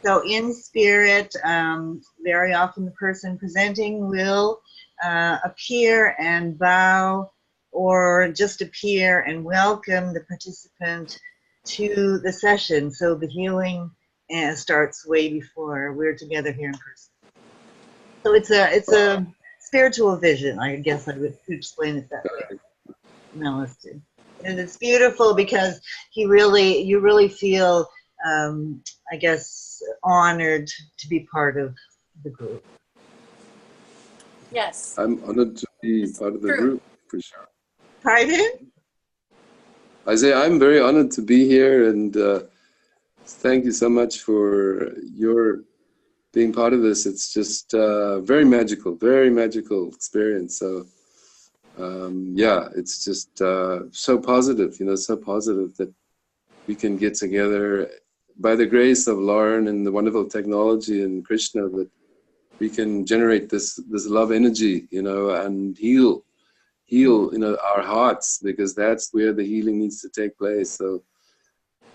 So in spirit, very often the person presenting will appear and bow, or just appear and welcome the participant to the session. So the healing starts way before we're together here in person. So it's a spiritual vision, I guess I would explain it that way. Namaste. And it's beautiful because you really feel, I guess, honored to be part of the group. Yes. I'm honored to be part of the group, for sure. Pardon? I say I'm very honored to be here, and thank you so much for your being part of this. It's just very magical experience. So yeah, it's just so positive, so positive that we can get together by the grace of Lauren and the wonderful technology and Krishna, that we can generate this love energy, and heal our hearts, because that's where the healing needs to take place. So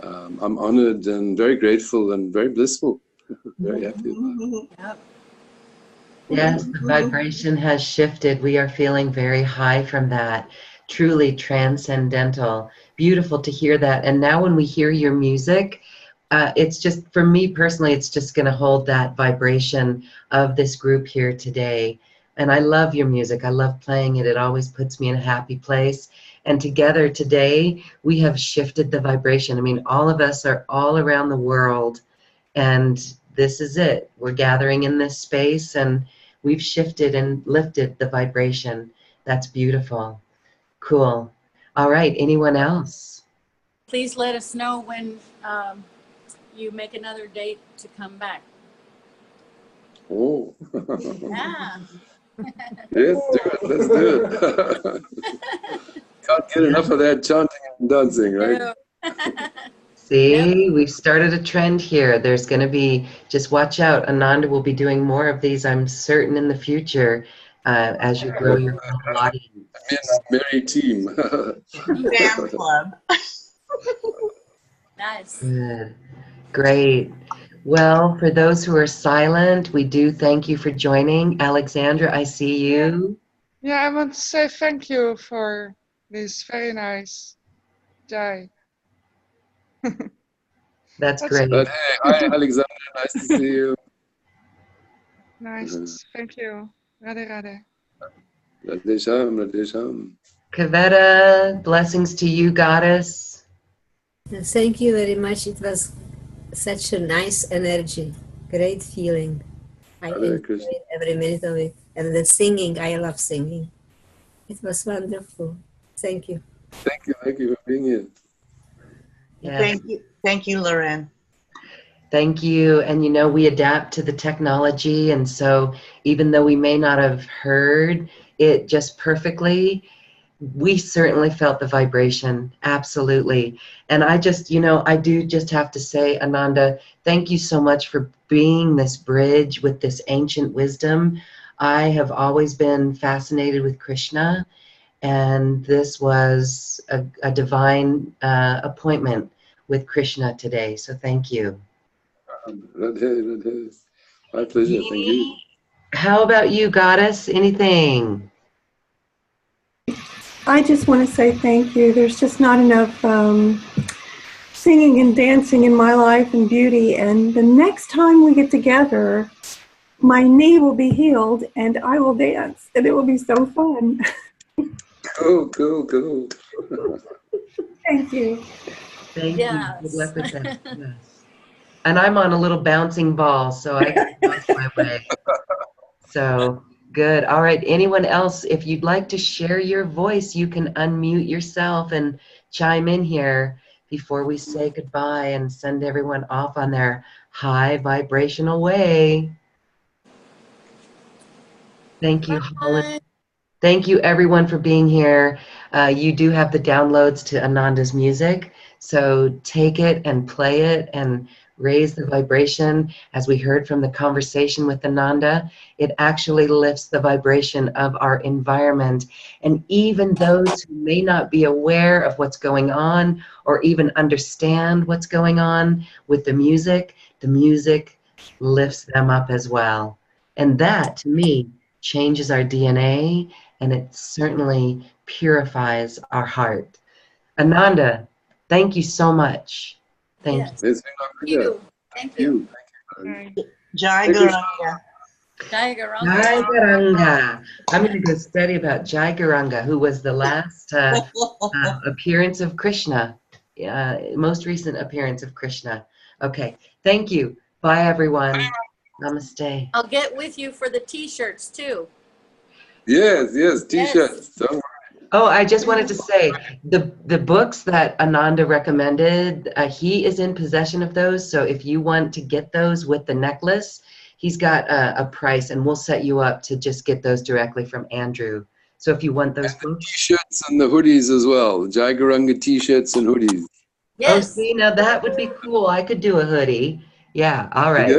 I'm honored and very grateful and very blissful. Very happy about it. Yep. Yes, the vibration has shifted. We are feeling very high from that. Truly transcendental. Beautiful to hear that. And now when we hear your music, it's just, for me personally, it's just going to hold that vibration of this group here today. And I love your music. I love playing it. It always puts me in a happy place. And together today, we have shifted the vibration. I mean, all of us are all around the world, and this is it. We're gathering in this space, and we've shifted and lifted the vibration. That's beautiful. Cool. All right, anyone else? Please let us know when you make another date to come back. Oh. Yeah. Yes, do it. Let's do it. Can't get enough of that chanting and dancing, right? See, we've started a trend here. There's going to be, just watch out. Ananda will be doing more of these, I'm certain, in the future as you grow your global audience. Miss Mary team. Fan club. Nice. Good. Great. Well, for those who are silent, we do thank you for joining. Alexandra, I see you. Yeah, I want to say thank you for this very nice day. That's great. But hey, hi Alexander, nice to see you. Nice, thank you. Radhe Radhe. Radhe Sham, Radhe Sham. Kaveta, blessings to you, goddess. Thank you very much. It was such a nice energy, great feeling. I Hare enjoyed Krishna. every minute of it. And the singing, I love singing. It was wonderful. Thank you. Thank you for being here. Yes. Thank you, Lauren. Thank you. And we adapt to the technology. And so even though we may not have heard it just perfectly, we certainly felt the vibration. Absolutely. And I just, I do just have to say, Ananda, thank you so much for being this bridge with this ancient wisdom. I have always been fascinated with Krishna, and this was a divine appointment with Krishna today. So thank you. Radhe. My pleasure. Thank you. How about you, goddess? Anything? I just want to say thank you. There's just not enough singing and dancing in my life and beauty. And the next time we get together, my knee will be healed and I will dance. And it will be so fun. Cool. Thank you. Thank Yes. you. Good luck with that. Yes. And I'm on a little bouncing ball, so I can bounce my way. So good. All right. Anyone else, if you'd like to share your voice, you can unmute yourself and chime in here before we say goodbye and send everyone off on their high vibrational way. Thank you, Holland. Thank you, everyone, for being here. You do have the downloads to Ananda's music, so take it and play it and raise the vibration, as we heard from the conversation with Ananda, it actually lifts the vibration of our environment. And even those who may not be aware of what's going on or even understand what's going on with the music lifts them up as well. And that, to me, changes our DNA, and it certainly purifies our heart. Ananda, thank you so much. Thank Yes. you. Thank you. Thank you. Right. Jai Hare Krishna. Garanga. Jai Garanga. Jai Garanga. I'm going to go study about Jai Garanga, who was the last appearance of Krishna, most recent appearance of Krishna. Okay, thank you. Bye, everyone. Namaste. I'll get with you for the t-shirts too. Yes, t-shirts. Don't worry. Oh, I just wanted to say, the books that Ananda recommended, he is in possession of those. So if you want to get those with the necklace, he's got a price, and we'll set you up to just get those directly from Andrew. So if you want those books. T-shirts and the hoodies as well. Jai Garanga t-shirts and hoodies. Yes. Oh, see, now that would be cool. I could do a hoodie. Yeah, all right.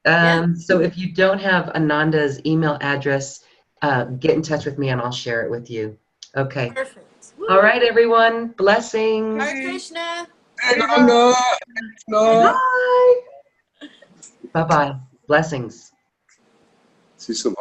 Yeah. So if you don't have Ananda's email address, get in touch with me and I'll share it with you. Okay. Perfect. Woo. All right, everyone. Blessings. Hare Krishna. Garanga. Bye. Bye-bye. Blessings. See some